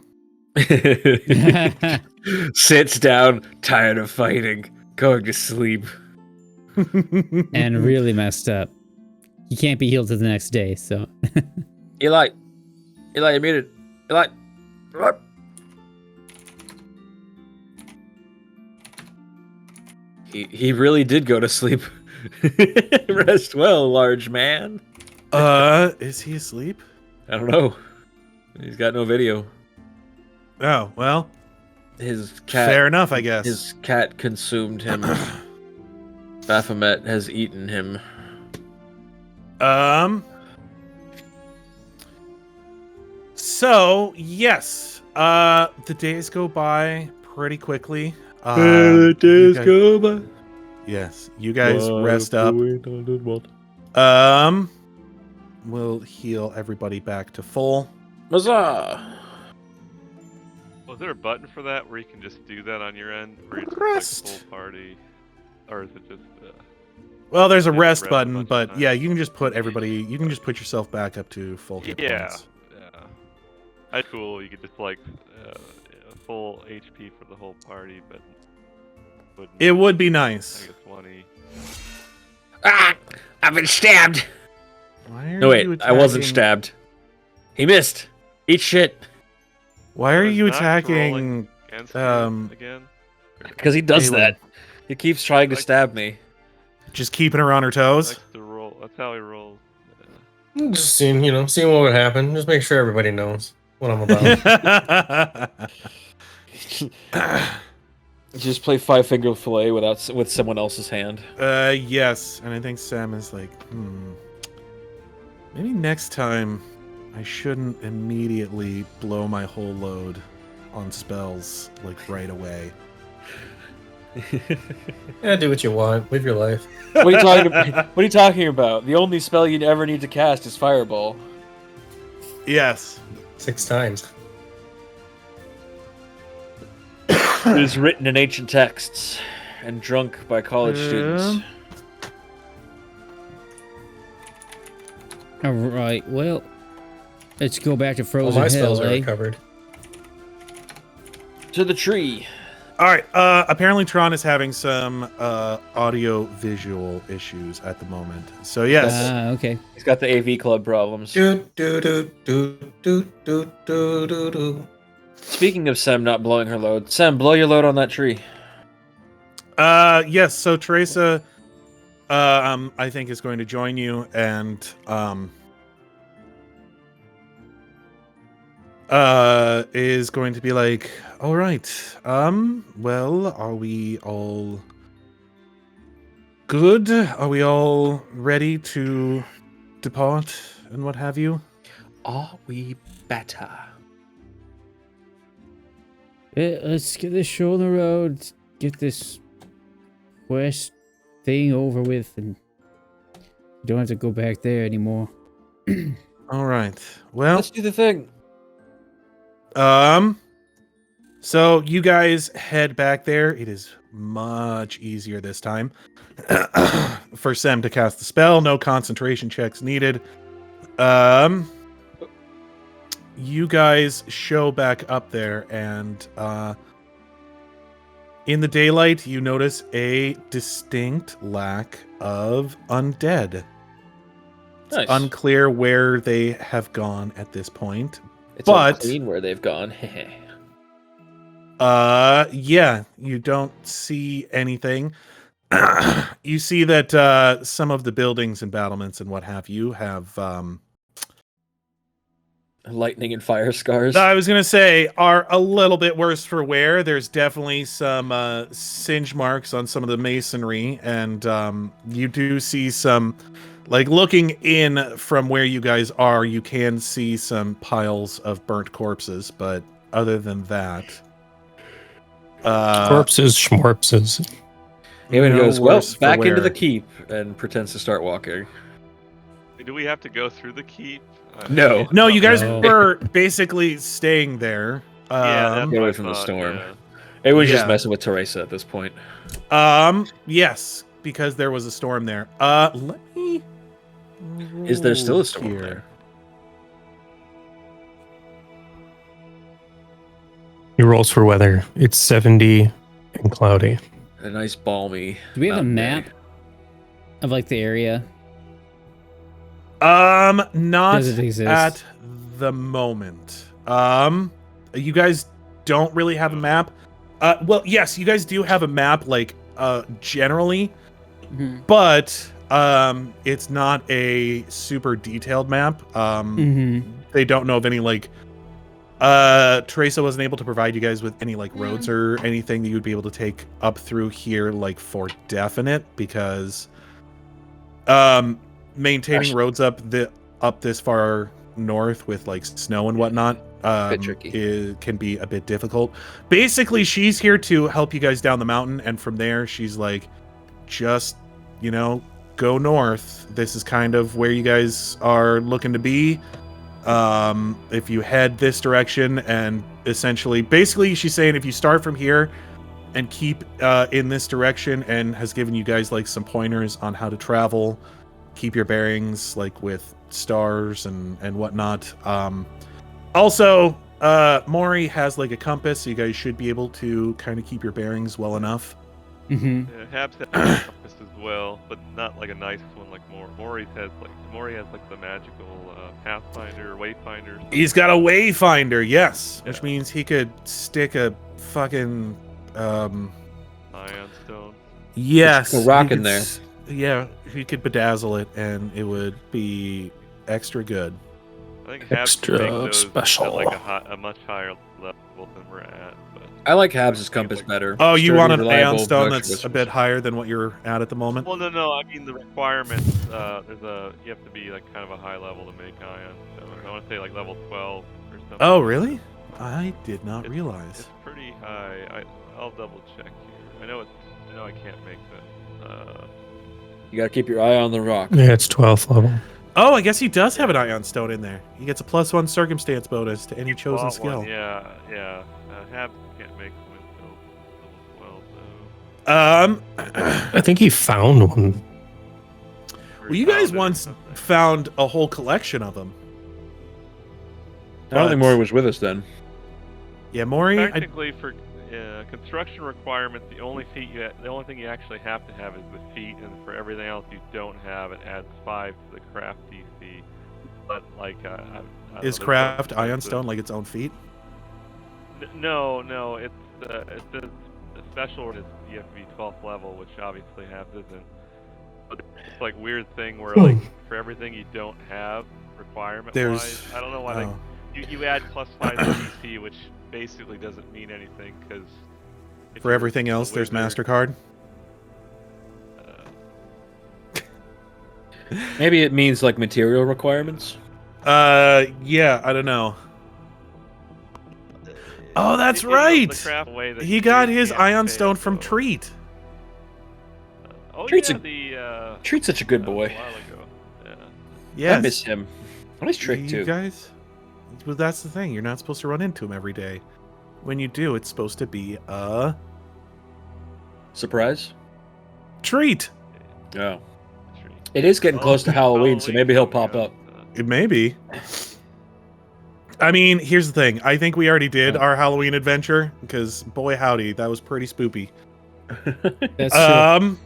Sits down, tired of fighting, going to sleep. And really messed up. He can't be healed to the next day, so. Eli, you're muted. Eli. He really did go to sleep. Rest well, large man. Is he asleep? I don't know. He's got no video. Oh, well. His cat. Fair enough, I guess. His cat consumed him. Baphomet has eaten him. So, yes. The days go by pretty quickly. Go by. Yes, you guys rest up. We'll heal everybody back to full. Huzzah! Was there a button for that where you can just do that on your end? Where you just Rest. like full party? Or is it just... Well, there's a Just rest rest a button, bunch of but times. yeah, you can just put everybody. You can just put yourself back up to full hit Yeah. points. Yeah. That's cool. You could just like full HP for the whole party, but wouldn't, It would be I nice. guess 20. Ah! I've been stabbed! Why are No, wait, you I wasn't attacking- stabbed. He missed. Eat shit. Why are Was you not attacking again? Because he does Aewen. that. He keeps trying to Like- stab me. Just keeping her on her He toes. likes to roll. That's how he rolls. Just seeing what would happen. Just make sure everybody knows what I'm about. Just play five finger fillet with someone else's hand. Yes, and I think Sam is like, maybe next time I shouldn't immediately blow my whole load on spells like right away. Yeah, do what you want. Live your life. What are you talking about? What are you talking about? The only spell you ever need to cast is Fireball. Yes. 6 times. It is written in ancient texts and drunk by college students. All right. Well, let's go back to All Frozen my Hill, spells are eh? recovered. To the tree. All right. Apparently, Tron is having some audio-visual issues at the moment. So yes. Okay. He's got the AV club problems. Do do do do do do do do do. Speaking of Sem not blowing her load, Sem, blow your load on that tree. Yes. So Teresa, I think is going to join you, and is going to be like, all right. Well, are we all good? Are we all ready to depart and what have you? Are we better? Let's get this show on the road. Get this quest thing over with, and you don't have to go back there anymore. All right. Well, Let's do the thing. so you guys head back there. It is much easier this time for Sem to cast the spell. No concentration checks needed. You guys show back up there, and in the daylight, you notice a distinct lack of undead. It's Nice. unclear where they have gone at this point. It's but- unclean where they've gone. Yeah, you don't see anything. You see that some of the buildings and battlements and what have you have Lightning and fire scars. I was gonna say are a little bit worse for wear. There's definitely some singe marks on some of the masonry, and you do see some, like looking in from where you guys are, you can see some piles of burnt corpses, but other than that, Corpses, schmorpses. Aewen no goes, well, worse for back into wear. the keep, and pretends to start walking. Do we have to go through the keep? No. No, you guys No. were basically staying there. Yeah, that's Get what away I from the thought, storm. yeah. Aewen's Yeah. just messing with Teresa at this point. Yes, because there was a storm there. Let me. Is there still roll a storm there? He rolls for weather. It's 70 and cloudy. A nice balmy. Do we have a mountain map day. of like the area? Not Does it exist? at the moment. You guys don't really have a map. Well, yes, you guys do have a map, like generally, Mhm. but it's not a super detailed map. Mhm. They don't know of any like. Teresa wasn't able to provide you guys with any like roads or anything that you would be able to take up through here, like for definite, because maintaining roads up this far north with like snow and whatnot Bit tricky. can be a bit difficult. Basically, she's here to help you guys down the mountain, and from there she's like, just go north. This is kind of where you guys are looking to be. If you head this direction, and basically she's saying if you start from here and keep in this direction, and has given you guys like some pointers on how to travel, keep your bearings like with stars and whatnot. Also, Mrohy has like a compass, so you guys should be able to kind of keep your bearings well enough. Mhm. Yeah, Habs has a compass as well, but not like a nice one like Mrohy has like the magical Pathfinder or Wayfinder. He's got a Wayfinder, yes, which Yeah. means he could stick a fucking Ion Stone. yes, Stick a rock he in could there. Yeah, he could bedazzle it, and it would be extra good. I think Habs Extra can make those special. at like a much higher level than we're at. But I like Habs' compass better. Oh, you Sturdy, want an reliable, Aeon Stone production that's a distance. bit higher than what you're at the moment? well, no, I mean the requirements. You have to be like kind of a high level to make Ion Stone. I want to say like level 12 or something. Oh, really? I did not It's realize. pretty high. I'll double check here. I know I can't make that. You gotta keep your eye on the rock. Yeah, it's 12th level. Oh, I guess he does have an Ion Stone in there. He gets a +1 circumstance bonus to any chosen Bought skill. one, yeah. Habs can't make them until level 12 though. I think he found one. Well, you guys Found it or once something. found a whole collection of them. I don't think Mrohy was with us then. Yeah, Mrohy. Technically, for construction requirements, the only thing you actually have to have is the feat, and for everything else you don't have, it adds 5 to the craft DC. But like, I don't Is know, craft there's Ion a- Stone like its own feat? No, it's a special. You have to be 12th level, which obviously Habs isn't. But it's like weird thing where like for everything you don't have requirement There's- wise, I don't know why oh. you add +5 to DC, which basically doesn't mean anything because For everything else, there's MasterCard. Maybe it means like material requirements. Yeah, I don't know. Oh, that's right. He got his Ion Stone from Treat. Oh Treat's yeah, Treat's such a good that was boy. a while ago. Yeah. Yes. I miss him. I miss Trick You too. guys, well, that's the thing. You're not supposed to run into him every day. When you do, it's supposed to be a Surprise? treat. Oh. It is getting close to Halloween, so maybe he'll coming pop up. It may be. I mean, here's the thing. I think we already did our Halloween adventure because, boy, howdy, that was pretty spoopy. That's true.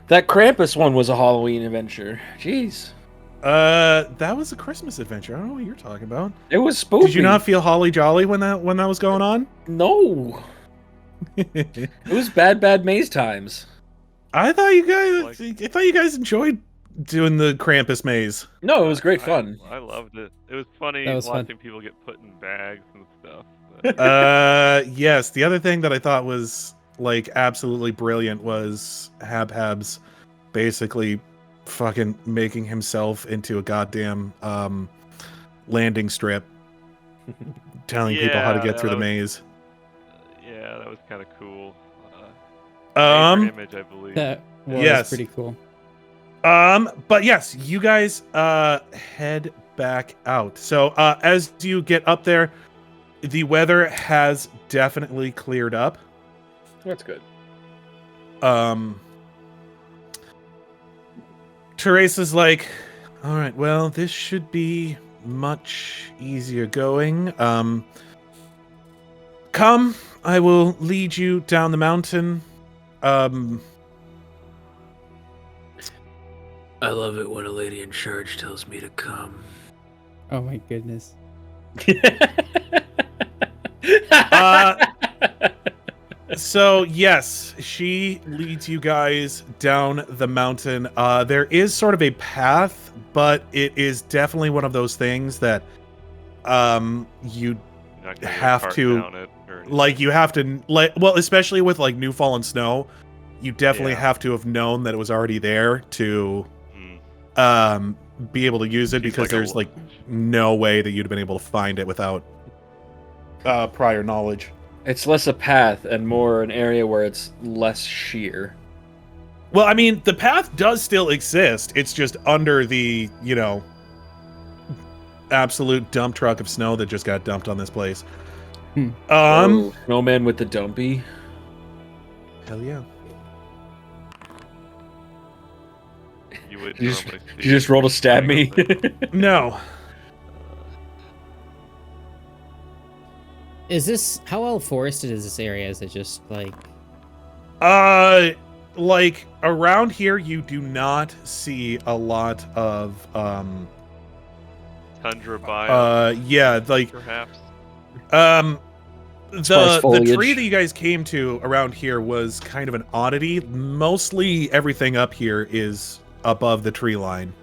That Krampus one was a Halloween adventure. Jeez. That was a Christmas adventure. I don't know what you're talking about. It was spooky. Did you not feel holly jolly when that was going on? No. It was bad maze times. I thought you guys enjoyed doing the Krampus maze. No, it was great fun. I loved it. It was funny That was fun. watching people get put in bags and stuff. But Yes. The other thing that I thought was like absolutely brilliant was Habhab's basically fucking making himself into a goddamn landing strip, telling people how to get through the maze. yeah, that was kind of cool. Um, favorite image, I believe. That was yes. pretty cool. But yes, you guys head back out. So as you get up there, the weather has definitely cleared up. That's good. Teresa's like, all right, well, this should be much easier going. Come, I will lead you down the mountain. I love it when a lady in charge tells me to come. Oh my goodness. So yes, she leads you guys down the mountain. There is sort of a path, but it is definitely one of those things that you Not gonna have cart to- down it or anything. like you have to like well, especially with like new fallen snow, you definitely Yeah. have to have known that it was already there to Mm. be able to use it Seems because like a there's l- like no way that you'd have been able to find it without prior knowledge. It's less a path and more an area where it's less sheer. Well, I mean, the path does still exist. It's just under the, absolute dump truck of snow that just got dumped on this place. Oh, snowman with the dumpy. Hell yeah. You would You just, normally you see just roll to stab me. No. Is this how well forested is this area? Is it just like like around here, you do not see a lot of Tundra biome, yeah, like perhaps. far as the foliage. tree that you guys came to around here was kind of an oddity. Mostly everything up here is above the tree line.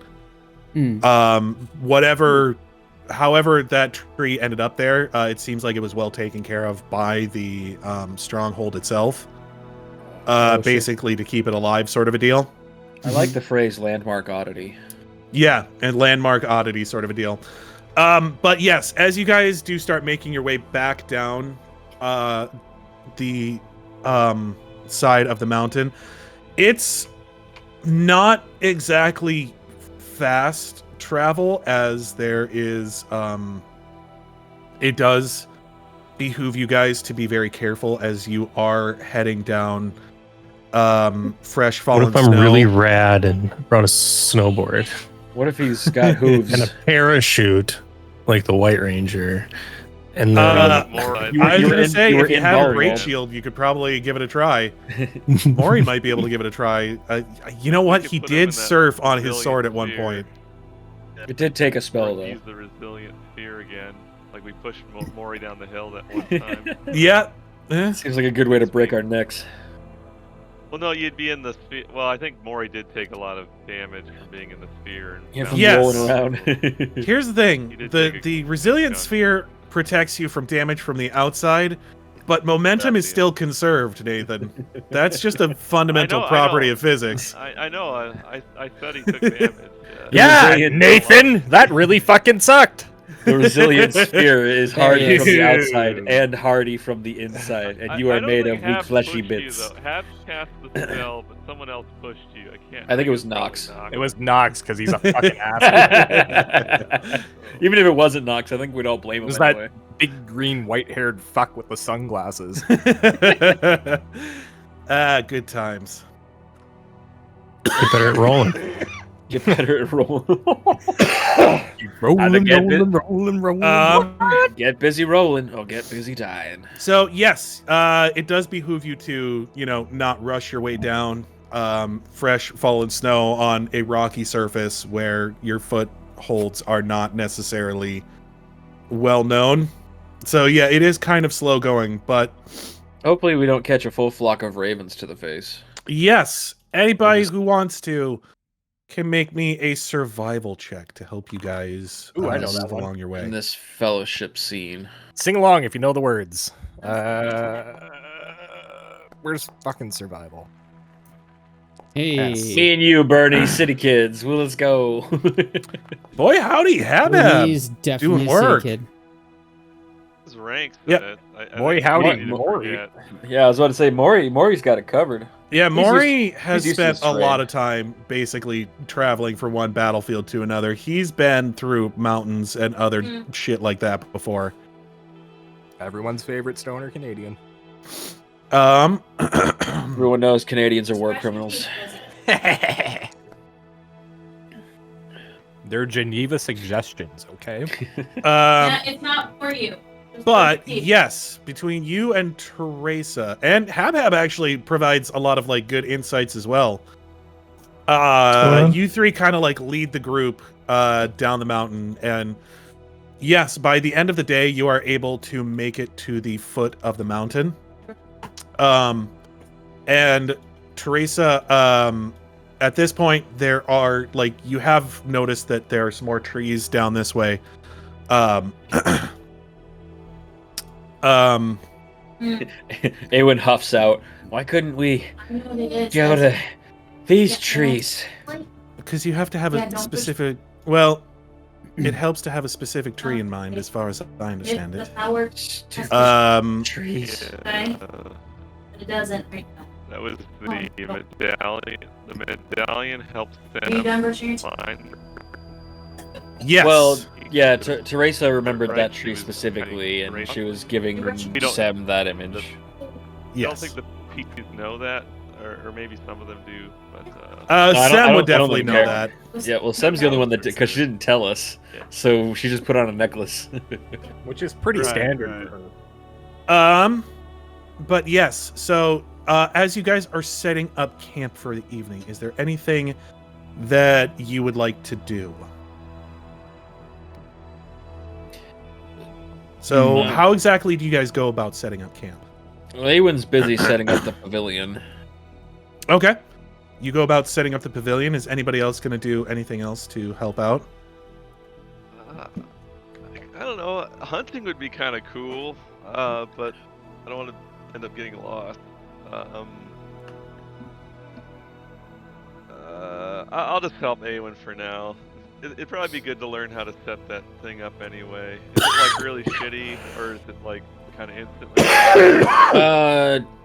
However that tree ended up there, it seems like it was well taken care of by the stronghold itself. Basically to keep it alive, sort of a deal. I like the phrase landmark oddity. Yeah, and landmark oddity sort of a deal. But yes, as you guys do start making your way back down the side of the mountain, it's not exactly fast travel, as there is it does behoove you guys to be very careful as you are heading down fresh fallen What if I'm snow. really rad and brought a snowboard What if he's got hooves? and a parachute like the White Ranger? And then I was gonna say, you were if you in have a volleyball. great shield, you could probably give it a try. Mrohy might be able to give it a try. You know what? could He put him in did that surf on his resilient sword at one sphere. point. It did take a spell, though. Use the resilient sphere again, like we pushed Mrohy down the hill that one time. Yeah. Eh. Seems like a good way to break our necks. Well, no, you'd be in the sphere. Well, I think Mrohy did take a lot of damage from being in the sphere. And Yeah, from Yes. rolling around. Here's the He thing: did the take the a resilient gun. sphere protects you from damage from the outside, but momentum is That's it. still conserved, Nathan. That's just a fundamental I know. property of physics. I know. I said he took damage. Yeah, Resilient- Nathan, that really fucking sucked. The resilient sphere is hardy There from he the is. outside and hardy from the inside, and you I are don't made think of weak, Hab fleshy pushed bits. You, though. Hab cast the spell, but someone else pushed you. I can't. I think it was it's probably Knox. It was Knox because he's a fucking asshole. Even if it wasn't Knox, I think we'd all blame him Was that- anyway. Big green white-haired fuck with the sunglasses. Good times. get better at rolling. Get better at rolling. rolling, get bit- rolling. Get busy rolling, or get busy dying. So yes, it does behoove you to, not rush your way down fresh fallen snow on a rocky surface where your footholds are not necessarily well known. So yeah, it is kind of slow going, but Hopefully we don't catch a full flock of ravens to the face. yes, anybody who wants to can make me a survival check to help you guys Ooh, I know move that one. along your way. In this fellowship scene. Sing along if you know the words. Where's fucking survival? Hey. Me and you, Bernie, city kids. Well, let's go. Boy, howdy, Habhab. He's definitely doing a city work. kid. His ranks. Yep. Boy, think howdy, we need to Mrohy. forget. Yeah, I was about to say, Mrohy's got it covered. Yeah, He's Mrohy has used to spent this a lot terrain. of time basically traveling from one battlefield to another. He's been through mountains and other shit like that before. Everyone's favorite stoner Canadian. Everyone knows Canadians are war criminals. They're Geneva suggestions, okay? Yeah, it's not for you. It's But for the team. yes, between you and Teresa, and Habhab actually provides a lot of good insights as well. You three kind of lead the group down the mountain, and yes, by the end of the day, you are able to make it to the foot of the mountain. And Teresa, at this point, there are you have noticed that there are some more trees down this way. Aewen huffs out. Why couldn't we I know they did. go to these trees? Because you have to have Yeah, a don't push- specific. Well, it helps to have a specific tree in mind, as far as I understand The it. power, Trees. Okay. Yeah, but it doesn't right now. that was the medallion. The medallion helps Are you them done brushing your teeth? find. Yes. Well, yeah, Teresa remembered Right, that she tree was specifically, and right. she was giving We don't- Sam that image. I yes. don't think the Pikachu's know that, or maybe some of them do, but I don't- Sam I would don't- I don't definitely think know care. that. Yeah, well, Sam's the only one that because she didn't tell us, Yeah. so she just put on a necklace. Which is pretty Right, standard right. for her. But yes, so as you guys are setting up camp for the evening, is there anything that you would like to do? So, how exactly do you guys go about setting up camp? Well, Aewen's busy setting up the pavilion. Okay. You go about setting up the pavilion. Is anybody else going to do anything else to help out? I don't know. Hunting would be kind of cool, but I don't want to end up getting lost. I'll just help Aewen for now. It'd probably be good to learn how to set that thing up anyway. Is it like really shitty, or is it like kind of instantly?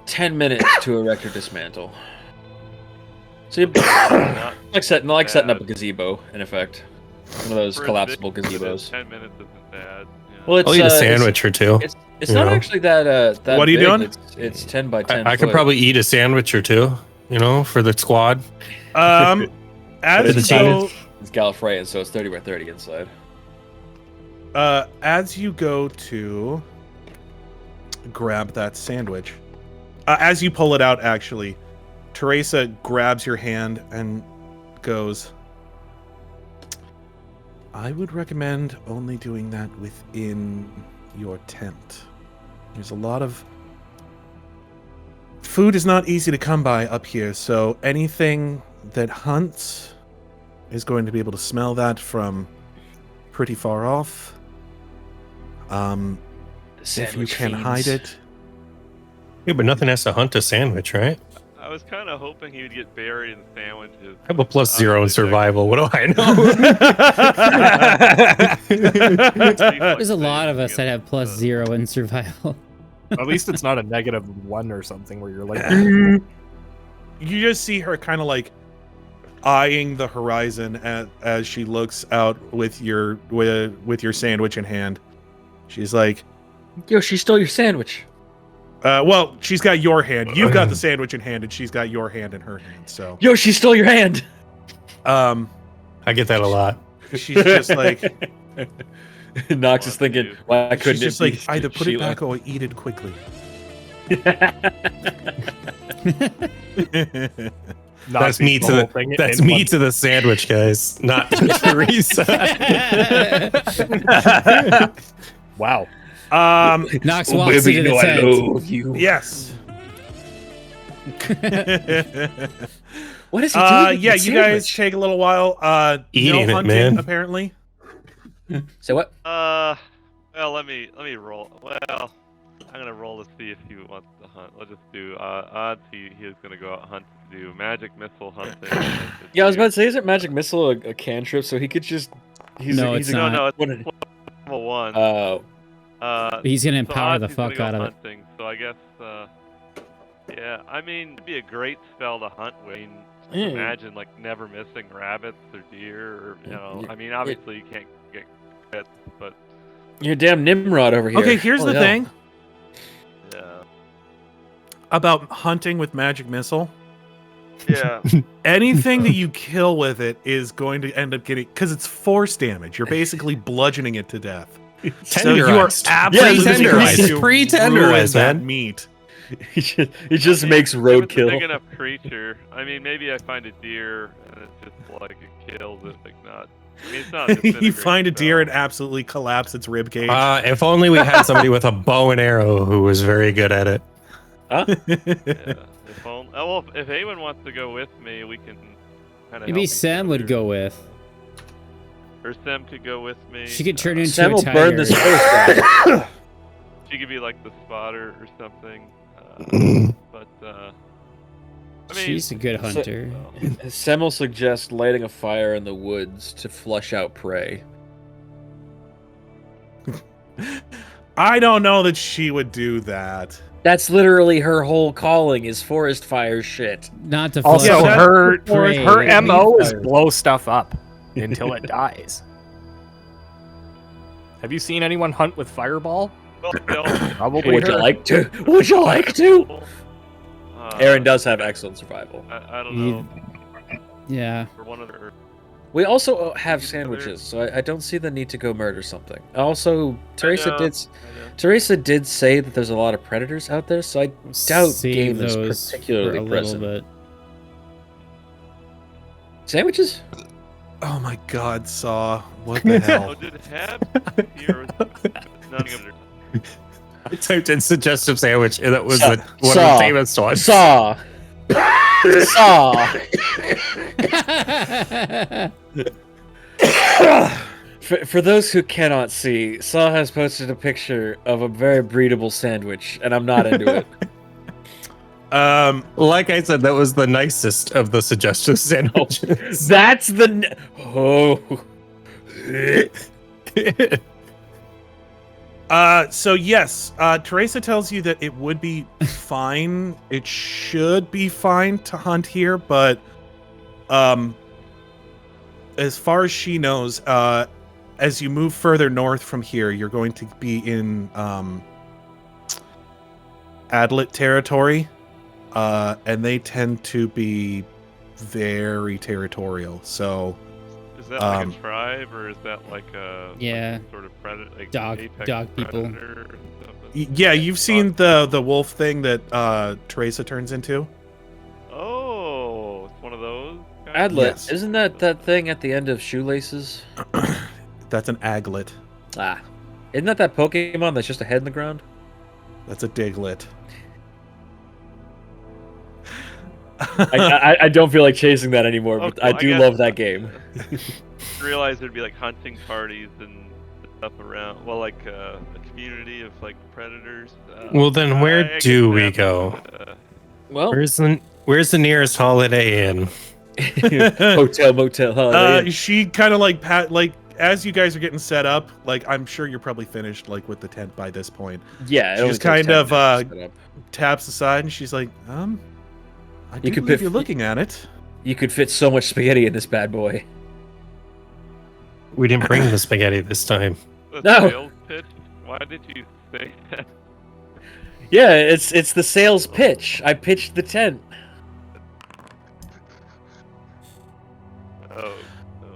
10 minutes to erect or dismantle. So you like setting up a gazebo, in effect. One of those collapsible gazebos. 10 minutes isn't bad. Yeah. Well, it's, I'll eat a sandwich or two. It's not actually that. What are you big. doing? It's 10 by 10. I could probably eat a sandwich or two, for the squad. As you go, it's Gallifreyan, so it's 30 by 30 inside. as you go to grab that sandwich, as you pull it out, actually, Teresa grabs your hand and goes, I would recommend only doing that within your tent. There's a lot of... Food is not easy to come by up here, so anything that hunts is going to be able to smell that from pretty far off. If you can hide it. Yeah, but nothing has to hunt a sandwich, right? I was kind of hoping he would get buried in sandwiches. I have a +0 in survival. What do I know? There's a lot of us that have +0 in survival. At least it's not a -1 or something where you're like... You just see her kind of like eyeing the horizon as she looks out with your sandwich in hand. She's like, Yo, she stole your sandwich. well, she's got your hand. You've got the sandwich in hand, and she's got your hand in her hand. So, Yo, she stole your hand. I get that a lot. she's just like, Knox is thinking, why couldn't she's just it like, be either put it Sheila? back or eat it quickly. That's me to the sandwich, guys, not Teresa. Wow. Knox walks into the tent. you. Yes. What is he doing? Yeah, you guys take a little while. Eating no it, hunting, man. apparently. So what? Well, let me roll. Well, I'm gonna roll to see if he wants to hunt. Let's just do odds. He is gonna go out hunt to do magic missile hunting. Yeah, I was about to say, isn't magic missile a cantrip? So he could just. No, it's not. No, it's level 1. Oh. He's gonna So empower the odds he's gonna fuck go out of it. hunting, so I guess, yeah, I mean, it'd be a great spell to hunt with. I mean, just imagine, like, never missing rabbits or deer, or, I mean, obviously you can't get pets, but... You're a damn Nimrod over here. Okay, here's the thing Yeah. about hunting with magic missile. Yeah. Anything that you kill with it is going to end up getting, because it's force damage. You're basically bludgeoning it to death. So you are absolutely Pre-tenderized. ruin Pre-tenderized, that man. meat. He just makes If it's a big roadkill. enough creature, I mean, maybe I find a deer, and it's just, like, it kills it, like, not... I mean, it's not a You disintegrate find a deer and spell. absolutely collapse its rib cage. If only we had somebody with a bow and arrow who was very good at it. Yeah. If Aewen wants to go with me, we can kind of. Maybe Sam would go with. Or Sam could go with me. She could turn into Sam a will tiger. burn this forest down. She could be like the spotter or something. But I mean, She's a good hunter. Sam will suggest lighting a fire in the woods to flush out prey. I don't know that she would do that. That's literally her whole calling is forest fire shit. Not to Also, flush out her prey. MO is blow stuff up until it dies. Have you seen anyone hunt with fireball? well, no. Probably Would her. you like to? Would you like to? Uh, Aaron does have excellent survival. I don't You- know. Yeah. For one of her. We also have sandwiches, so I don't see the need to go murder something. Also, Teresa did say that there's a lot of predators out there, so I doubt Save game is those particularly for a present. little bit. Sandwiches? Oh my God, Saw. What the Oh, hell? did Hab here? None of them. I typed in suggestive sandwich, and that was Saw. one of the famous ones. Saw. Saw. For those who cannot see, Saw has posted a picture of a very breedable sandwich, and I'm not into it. Like I said, that was the nicest of the suggestive sandwiches. That's the... Oh. So yes, Teresa tells you that it would be fine. It should be fine to hunt here, but as far as she knows, as you move further north from here, you're going to be in Adlet territory, and they tend to be very territorial. So Is that like a tribe, or is that like a Yeah. sort of predator, like Dog people. predator or something? yeah, you've seen the wolf thing that Teresa turns into. Oh, it's one of those. Adlet, Yes. isn't that thing at the end of shoelaces? That's an aglet. Ah. Isn't that Pokemon that's just a head in the ground? That's a diglet. I don't feel like chasing that anymore, but Oh, I cool. do I love that game. Realize there'd be like hunting parties and stuff around. Well, like a community of like predators. Well, then where I do get we that, go? but, Well, Where's the nearest Holiday Inn? hotel, motel, Holiday Inn. She kind of like as you guys are getting set up, like I'm sure you're probably finished like with the tent by this point. Yeah, it she only just takes kind 10 of minutes to set up. taps aside and she's like, I do could believe put- you're looking at it. You could fit so much spaghetti in this bad boy. We didn't bring the spaghetti this time. the No. sales pitch? Why did you say that? Yeah, it's the sales pitch. I pitched the tent. Oh.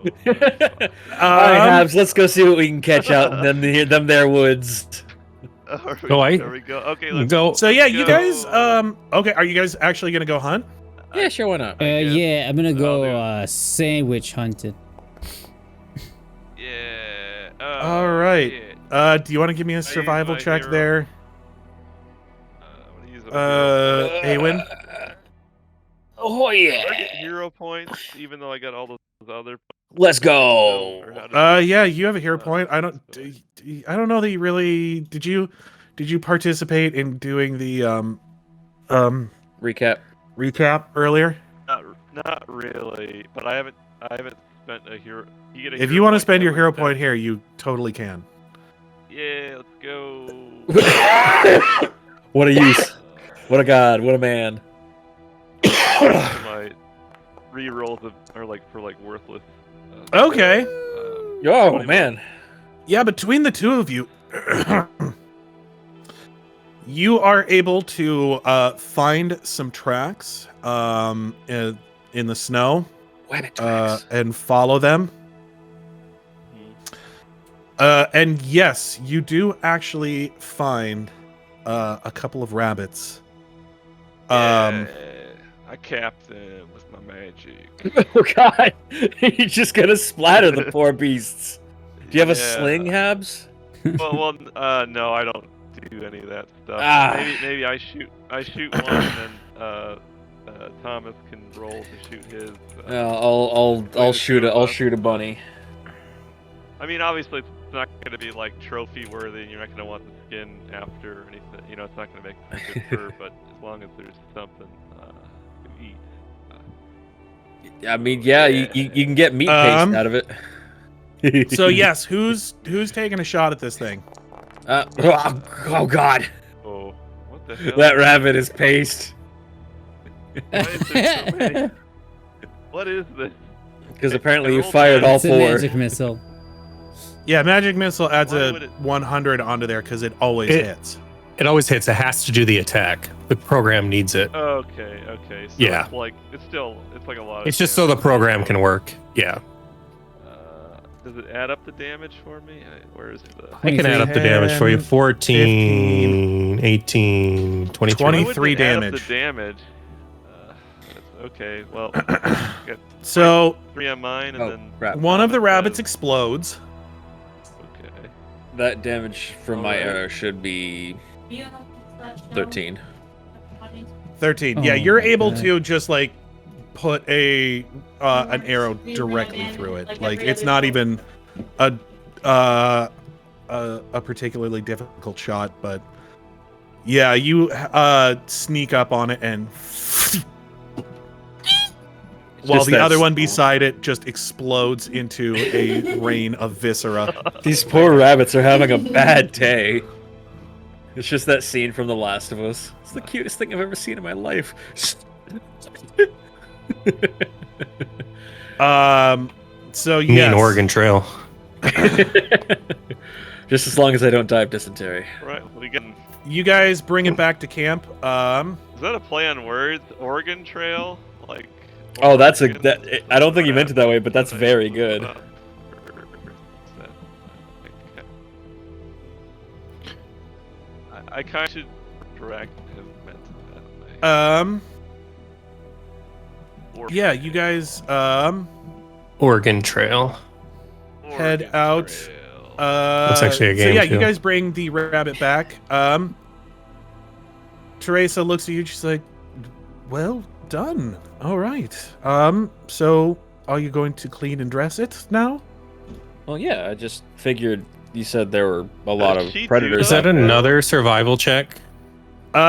All right, Habs, let's go see what we can catch out in them there woods. There we go. Okay, let's Go. So yeah, you go. guys okay, are you guys actually gonna go hunt? Yeah, sure, why not? guess. Yeah, I'm gonna I'll go do it. sandwich hunting. Yeah. All right. shit. Do you want to give me a use survival my check hero. there? I'm gonna use my hero. Aewen? Oh Do I yeah. get hero points, even though I got all those other. Let's go. Or how does it- Yeah, you have a hero point. I don't know that you really did you participate in doing the Recap. recap earlier? Not really, but I haven't spent a hero. You get a If hero you want to point spend your every hero step. point here, you totally can. Yeah, let's go. What a use. What a god. What a man. My re-rolls are like for like worthless. Okay. Oh 20 man. Yeah, between the two of you, you are able to find some tracks in the snow Wabbit tracks. and follow them. And yes, you do actually find a couple of rabbits. Yeah, I capped them with my magic. Oh god. You're just gonna splatter the poor beasts. Do you have a Yeah. sling, Habs? well, no, I don't do any of that stuff. Ah. Maybe I shoot one, and then Thomas can roll to shoot his. I'll shoot a bunny. I mean, obviously, it's not going to be like trophy worthy, and you're not going to want the skin after or anything. You know, it's not going to make good fur, but as long as there's something to eat. I mean, yeah, you can get meat paste out of it. So yes, who's taking a shot at this thing? Oh god, Oh, what the hell? that rabbit is paste. Why is there so many? What is this? Because apparently you Roll fired all It's a four. magic missile. Yeah, magic missile adds Why a would it- 100 onto there because it always It- hits. It always hits. It has to do the attack. The program needs it. Okay. So Yeah. it's like it's like a lot. It's of just so the damage. program can work. Yeah. Does it add up the damage for me? Where is the? I can add up the damage for you. 14, 18, 22. Why wouldn't 23 it add up damage. the damage. Okay, well, got So 3 on mine, and Oh, then crap. one of the Thomas rabbits says- explodes. Okay. That damage from my Alright. arrow should be 13. 13. Oh Yeah, you're my able God. to just like put an arrow directly through it. Like it's not even a particularly difficult shot, but yeah, you sneak up on it and while just the that other one small. beside it just explodes into a rain of viscera. These poor rabbits are having a bad day. It's just that scene from The Last of Us. It's the cutest thing I've ever seen in my life. So You mean yes. Oregon Trail. Just as long as I don't die of dysentery. Right. What are you getting? You guys bring it back to camp. Is that a play on words? Oregon Trail? Like. Oh, that's a Oregon? that. I don't think you meant it that way, but that's very good. I kind of should correct have meant it that way. Yeah, you guys Oregon Trail. head Oregon out. Trail. That's actually a So game, yeah, you too. guys bring the rabbit back. Teresa looks at you. She's like, "Well done. All right. So are you going to clean and dress it now?" Well, yeah, I just figured you said there were a lot of she do predators. Is that Yeah. another survival check? Would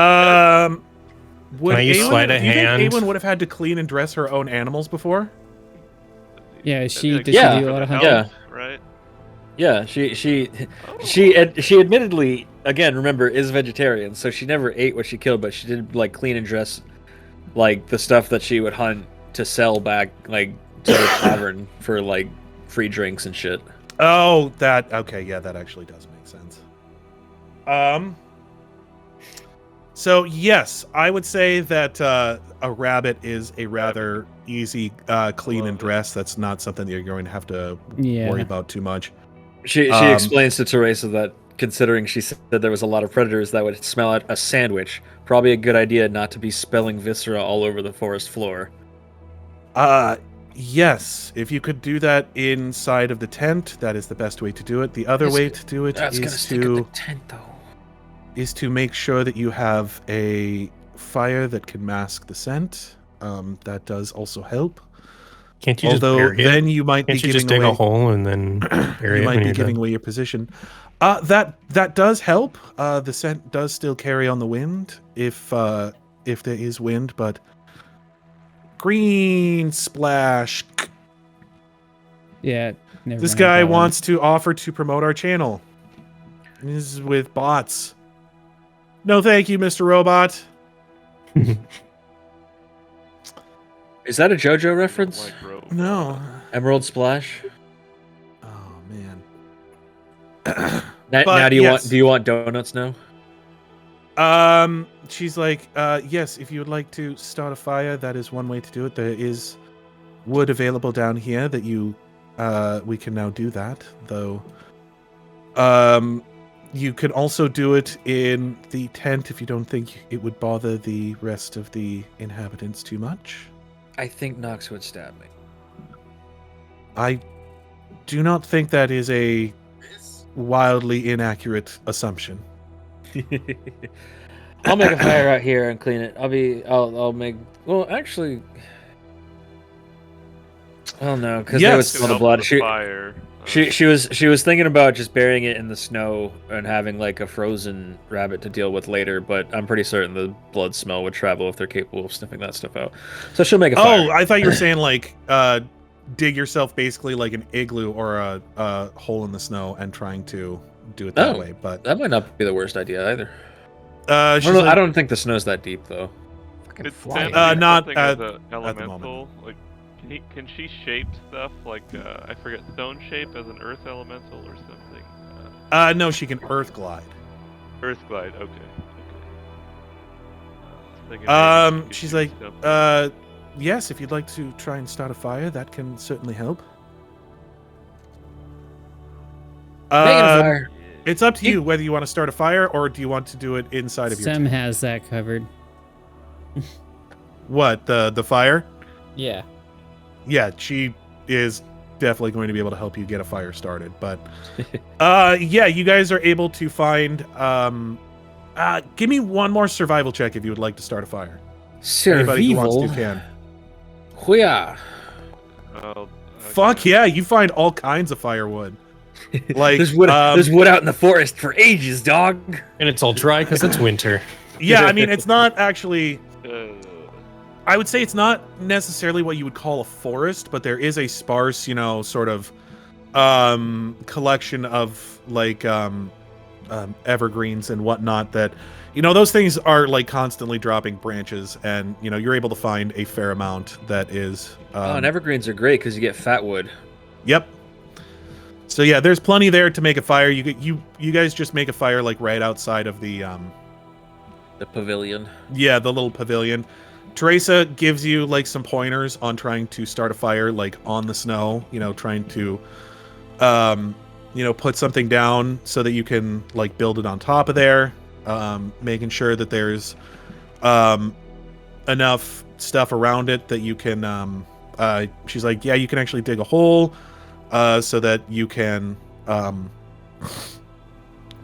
Can I use Aewen- sleight of do you think hand? Aewen would have had to clean and dress her own animals before? Yeah, That'd she be like did. Yeah. She do a lot of for the hunting. Yeah. health, Right. Yeah, she admittedly, again, remember, is vegetarian, so she never ate what she killed, but she did like clean and dress like the stuff that she would hunt to sell back like to the tavern for like free drinks and shit. Oh, that okay. Yeah, that actually does make sense. So yes, I would say that a rabbit is a rather easy clean Love and it. dress. That's not something that you're going to have to Yeah. worry about too much. She Um, explains to Teresa that considering she said there was a lot of predators that would smell out a sandwich, probably a good idea not to be spilling viscera all over the forest floor. Yes, if you could do that inside of the tent, that is the best way to do it. The other That's way good. to do it That's gonna is stick at the to tent though. make sure that you have a fire that can mask the scent. That does also help. Can't you just Although bury it? then you might Can't be you just giving dig away a hole and then bury you it might when be you're giving done? away your position. That does help. The scent does still carry on the wind if there is wind, but green splash. Yeah. Never This mind guy that one. wants to offer to promote our channel. This is with bots. No, thank you, Mr. Robot. Is that a JoJo reference? Like rope. No. Emerald Splash. Oh man. Now, But do you yes. want donuts now? She's like, yes, if you would like to start a fire, that is one way to do it. There is wood available down here that we can now do that, though. You can also do it in the tent if you don't think it would bother the rest of the inhabitants too much. I think Knox would stab me. I do not think that is a wildly inaccurate assumption. I'll make a fire out here and clean it. I'll make. Well, actually, I don't know because they would Yes. smell the Help blood. with the fire. She was thinking about just burying it in the snow and having like a frozen rabbit to deal with later. But I'm pretty certain the blood smell would travel if they're capable of sniffing that stuff out. So she'll make a fire. Oh, I thought you were saying like dig yourself basically like an igloo or a hole in the snow and trying to do it that Oh. way. But That might not be the worst idea either. she's I like, don't think the snow's that deep though. Fucking Could fly. Sam do not something as at a the moment. elemental? Like, can she shape stuff like I forget stone shape as an earth elemental or something? no, she can earth glide. Earth glide. Okay. Thinking maybe she could She's do like, something. yes, if you'd like to try and start a fire, that can certainly help. fire. It's up to you whether you want to start a fire or do you want to do it inside of your Sem tent. has that covered. What, the fire? Yeah. Yeah, she is definitely going to be able to help you get a fire started. But yeah, you guys are able to find give me one more survival check if you would like to start a fire. Anybody who wants to can. Yeah. Oh, okay. Fuck yeah, you find all kinds of firewood. Like there's wood out in the forest for ages, dog. And it's all dry because it's winter. Yeah, I mean it's not actually Uh, I would say it's not necessarily what you would call a forest, but there is a sparse, you know, sort of collection of like evergreens and whatnot that, you know, those things are like constantly dropping branches, and you know you're able to find a fair amount that is. And evergreens are great because you get fat wood. Yep. So yeah, there's plenty there to make a fire. You guys just make a fire like right outside of the pavilion. Yeah, the little pavilion. Teresa gives you like some pointers on trying to start a fire like on the snow, you know, trying to you know, put something down so that you can like build it on top of there, making sure that there's enough stuff around it that you can she's like, yeah, you can actually dig a hole so that you can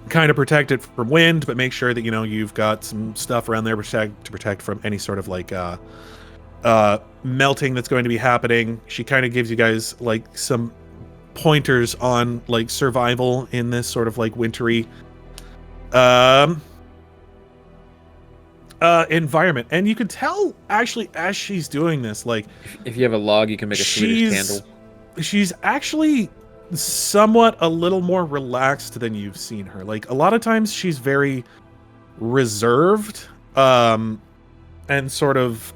kind of protect it from wind, but make sure that, you know, you've got some stuff around there to protect from any sort of like melting that's going to be happening. She kind of gives you guys like some pointers on like survival in this sort of like wintry environment. And you can tell actually as she's doing this, like if you have a log, you can make a Swedish candle. She's actually somewhat a little more relaxed than you've seen her. Like a lot of times she's very reserved and sort of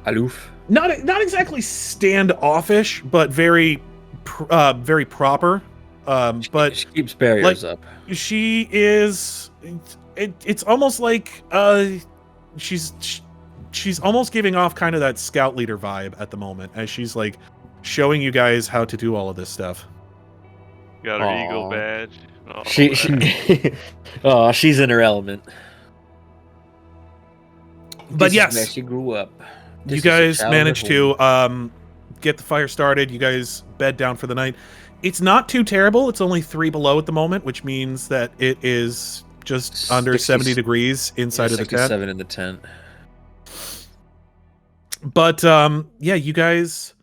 aloof. Not exactly standoffish, but very very proper. But she keeps barriers like, up. She is it's almost like she's almost giving off kind of that scout leader vibe at the moment as she's like showing you guys how to do all of this stuff. Got her eagle badge. Oh, she's in her element. But This yes, is where she grew up. you guys managed to get the fire started. You guys bed down for the night. It's not too terrible. It's only 3 below at the moment, which means that it is just under 70 degrees inside of the tent. 67 in the tent. But yeah, you guys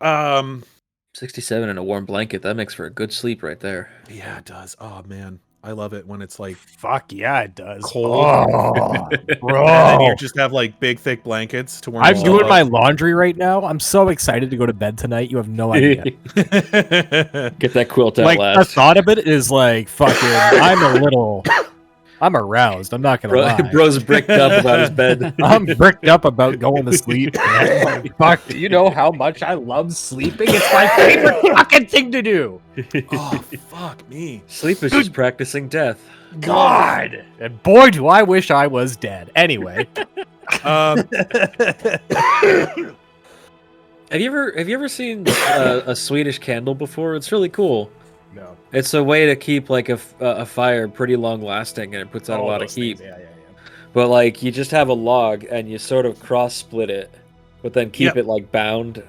67 in a warm blanket. That makes for a good sleep right there. Yeah, it does. Oh man, I love it when it's like Fuck yeah, it does. cold. Oh, bro. And then you just have like big thick blankets to warm. I'm yourself doing up. my laundry right now. I'm so excited to go to bed tonight. You have no idea. Get that quilt out Like the last. thought of it is like fucking. I'm aroused. I'm not gonna lie. Bro's bricked up about his bed. I'm bricked up about going to sleep. Fuck, do you know how much I love sleeping? It's my favorite fucking thing to do. Oh fuck me. Sleep is just practicing death. God, and boy, do I wish I was dead. Anyway, Have you ever seen a Swedish candle before? It's really cool. no. It's a way to keep like a fire pretty long lasting, and it puts out a lot of heat. Yeah. But like you just have a log and you sort of cross split it, but then keep Yep. it like bound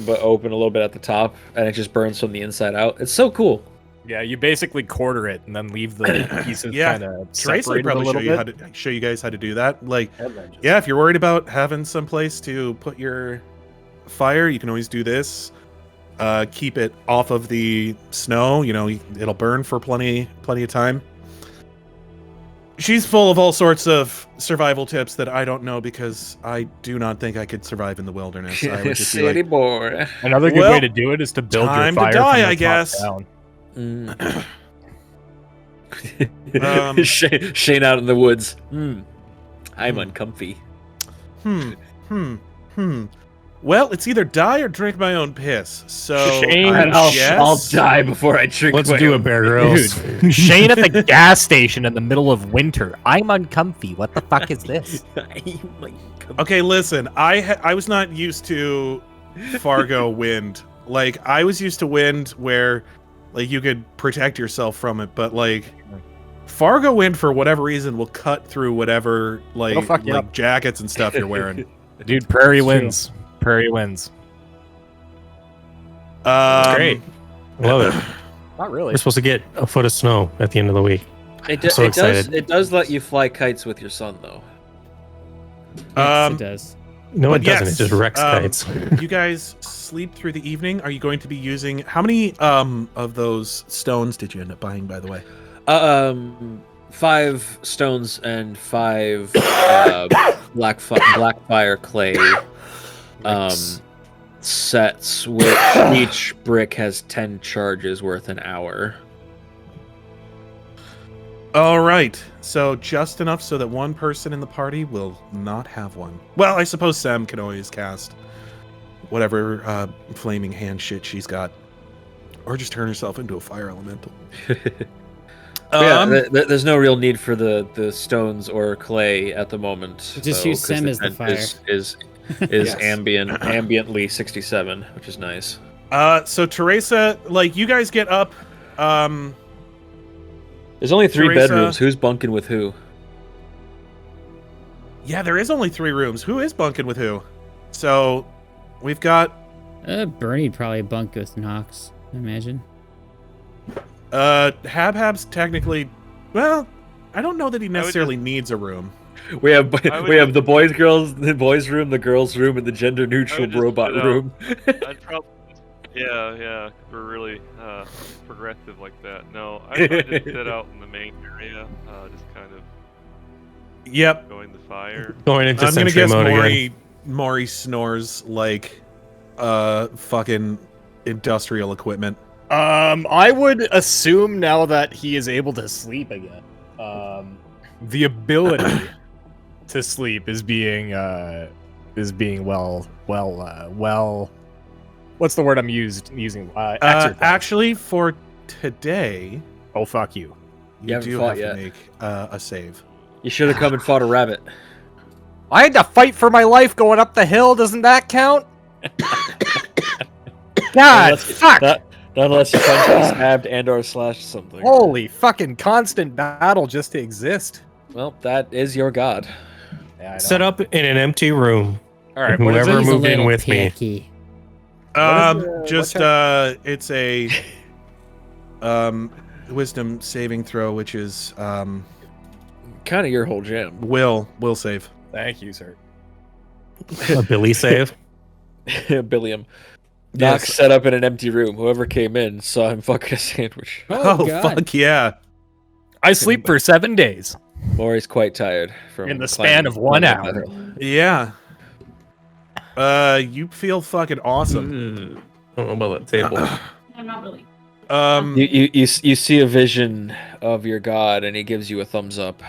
but open a little bit at the top, and it just burns from the inside out. It's so cool. Yeah, you basically quarter it and then leave the pieces Yeah. kind of Trace would separated a probably little bit. show you guys how to do that. Like, And then just- yeah, if you're worried about having some place to put your fire, you can always do this. Keep it off of the snow. You know, it'll burn for plenty of time. She's full of all sorts of survival tips that I don't know because I do not think I could survive in the wilderness. I would just be City like, boy. Another good Well, way to do it is to build your time to fire die, from the I top guess. down. Shane out in the woods. I'm uncomfy. Well, it's either die or drink my own piss. So Shane, I I'll guess- die before I drink. Let's my do a own- Bear Grylls. Dude, Shane at the gas station in the middle of winter. I'm uncomfy. What the fuck is this? Okay, listen. I was not used to Fargo wind. Like I was used to wind where Like you could protect yourself from it, but like Fargo Wind for whatever reason will cut through whatever fuck you up. jackets and stuff you're wearing. Dude, prairie It's true. wins. Prairie wins. Great. Love it. Not really. We're supposed to get a foot of snow at the end of the week. It so excited. does let you fly kites with your son though. Yes, it does. No, But it doesn't. yes, It just wrecks kites. You guys sleep through the evening. Are you going to be using how many of those stones did you end up buying, by the way? 5 stones and 5 black fire clay sets, which each brick has 10 charges worth an hour. All right. So just enough so that one person in the party will not have one. Well, I suppose Sam can always cast whatever flaming hand shit she's got, or just turn herself into a fire elemental. There's no real need for the stones or clay at the moment. Just though, use 'cause Sam as the tent fire. Is Yes. ambiently 67, which is nice. So Teresa, like you guys get up. There's only 3 Teresa- bedrooms. Who's bunking with who? Yeah, there is only 3 rooms. Who is bunking with who? So we've got Bernie'd probably bunk with Knox, I imagine. Habhab's technically, well, I don't know that he necessarily needs a room. We have would we have the boys room, the girls room, and the gender neutral just robot sit out. room. I'd probably, yeah, we're really progressive like that. No, I'd probably just sit out in the main area, just kind of Yep. going the fire. Going into I'm gonna sentry guess mode again. Maury snores like fucking industrial equipment. I would assume now that he is able to sleep again, the ability to sleep is being well. What's the word I'm using? Exercise. Actually, for today, Oh fuck you! You you haven't do fought have yet. to make a save. You should have come and fought a rabbit. I had to fight for my life going up the hill. Doesn't that count? God, fuck! Not unless you punched, stabbed, and/or slashed something. Holy fucking constant battle just to exist. Well, that is your god. Yeah, I know. Set up in an empty room. All right, what is Whoever it? He's a moved in little with me. picky. Just what it's a wisdom saving throw, which is Kind of your whole jam. will save. Thank you, sir. A Billy save. Billiam. Knox Yes. set up in an empty room. Whoever came in saw him fucking a sandwich. Oh, God. fuck yeah. I sleep for 7 days. Maury's quite tired from In the span of 1 climbing hour. that hill. Yeah. You feel fucking awesome. I don't know about that table. I'm not really. You see a vision of your god, and he gives you a thumbs up.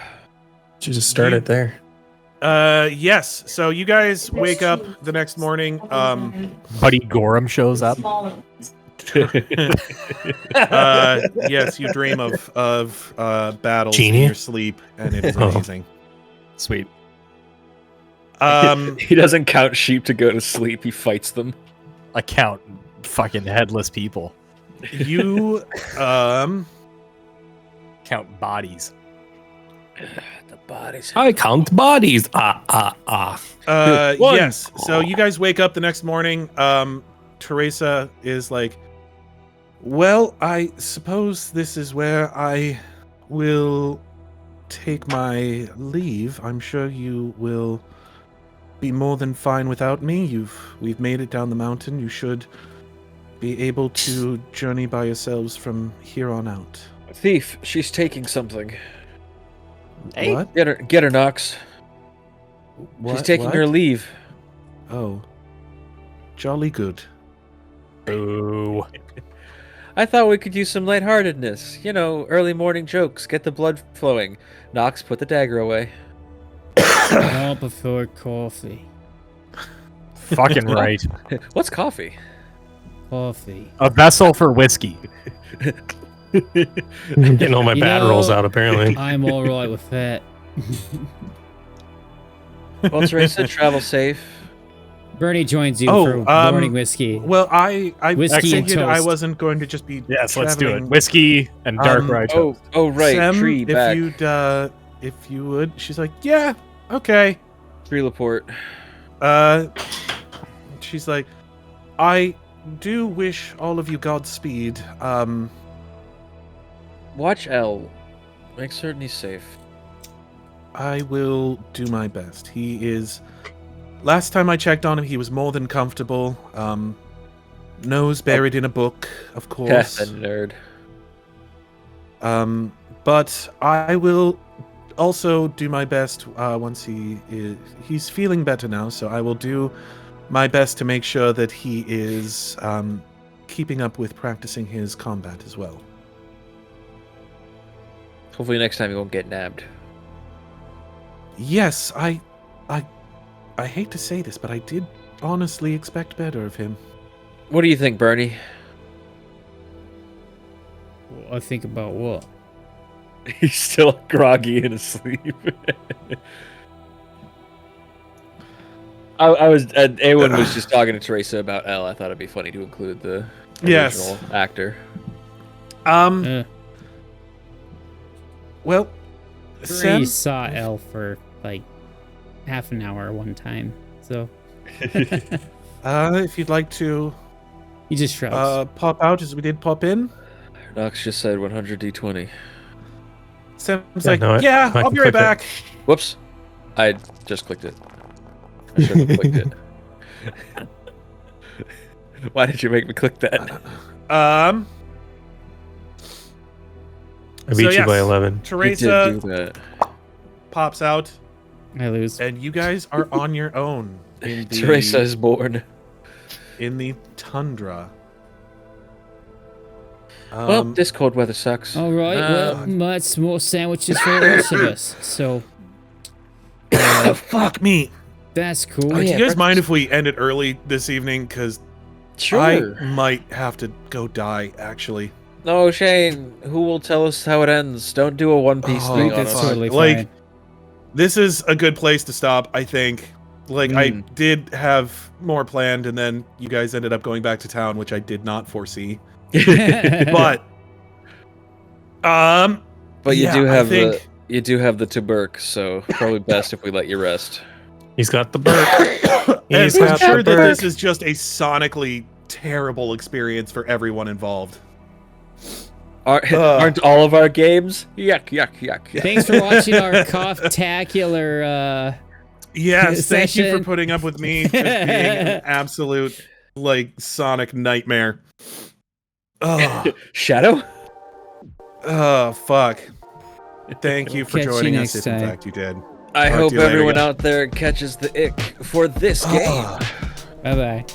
You just start it there. Yes. So you guys wake up the next morning. Buddy Gorum shows up. Smaller. Yes, you dream of battles Genie? in your sleep, and it is Oh. amazing. Sweet. He doesn't count sheep to go to sleep. He fights them. I count fucking headless people. You Count bodies. The bodies. I count bodies. One. yes. So you guys wake up the next morning. Teresa is like, well, I suppose this is where I will take my leave. I'm sure you will be more than fine without me. We've made it down the mountain. You should be able to journey by yourselves from here on out. Thief. She's taking something. Hey. What? Get her, Knox. She's taking What? her leave. Oh. Jolly good. Ooh. I thought we could use some lightheartedness. You know, early morning jokes. Get the blood flowing. Knox, put the dagger away. All before coffee. Fucking right. What's coffee? Coffee. A vessel for whiskey. Getting all my You bad know- rolls out, apparently. I'm all right with that. Well, Teresa, travel safe. Bernie joins you Oh, for morning whiskey. Well, I Whiskey and figured I toast. wasn't going to just be. Yes, let's do it. traveling. Whiskey and dark rye toast. Oh, right. Sem, Tree back. if you would, she's like, yeah, okay. Tree Laporte. She's like, I do wish all of you Godspeed. Watch L. Make certain he's safe. I will do my best. He is. Last time I checked on him, he was more than comfortable. Nose buried in a book, of course. That nerd. But I will also do my best once he's feeling better now, so I will do my best to make sure that he is keeping up with practicing his combat as well. Hopefully next time he won't get nabbed. Yes, I hate to say this, but I did honestly expect better of him. What do you think, Bernie? I think about what? He's still groggy and asleep. Aewen was just talking to Teresa about L. I thought it'd be funny to include the original actor. Well, We Sem, saw Elle for like half an hour one time, so if you'd like to he just shrugs. pop out as we did pop in. Knox just said 100 D20. Sem's Yeah, like, no, yeah, I I'll can be right click it. back. Whoops. I just clicked it. I should have clicked it. Why did you make me click that? I beat So, you by yes. 11. You did Teresa do that. pops out, I lose. and you guys are on your own in the, Teresa is born. in the tundra. Well, this cold weather sucks. All right, well, that's more sandwiches for the rest of us. So fuck me. that's cool. Do yeah, you guys mind breakfast. if we end it early this evening? Because Sure. I might have to go die, actually. No, Shane. Who will tell us how it ends? Don't do a One Piece Oh, thing on That's us. fuck. totally Like, fine. This is a good place to stop, I think. Like, I did have more planned, and then you guys ended up going back to town, which I did not foresee. But, But you yeah, do I have think- the tuberc, so probably best if we let you rest. He's got the burp. And He's I'm got sure the that this burp. is just a sonically terrible experience for everyone involved. Aren't all of our games? Yuck, yuck, yuck. Thanks for watching our cough-tacular. Yes, thank you for Session. putting up with me just being an absolute, like, sonic nightmare. Oh, Shadow? oh fuck. Thank you for Catch you joining next us, if in time. fact you did. I Talk hope to you later, everyone guys. out there catches the ick for this game. Ah. Bye bye.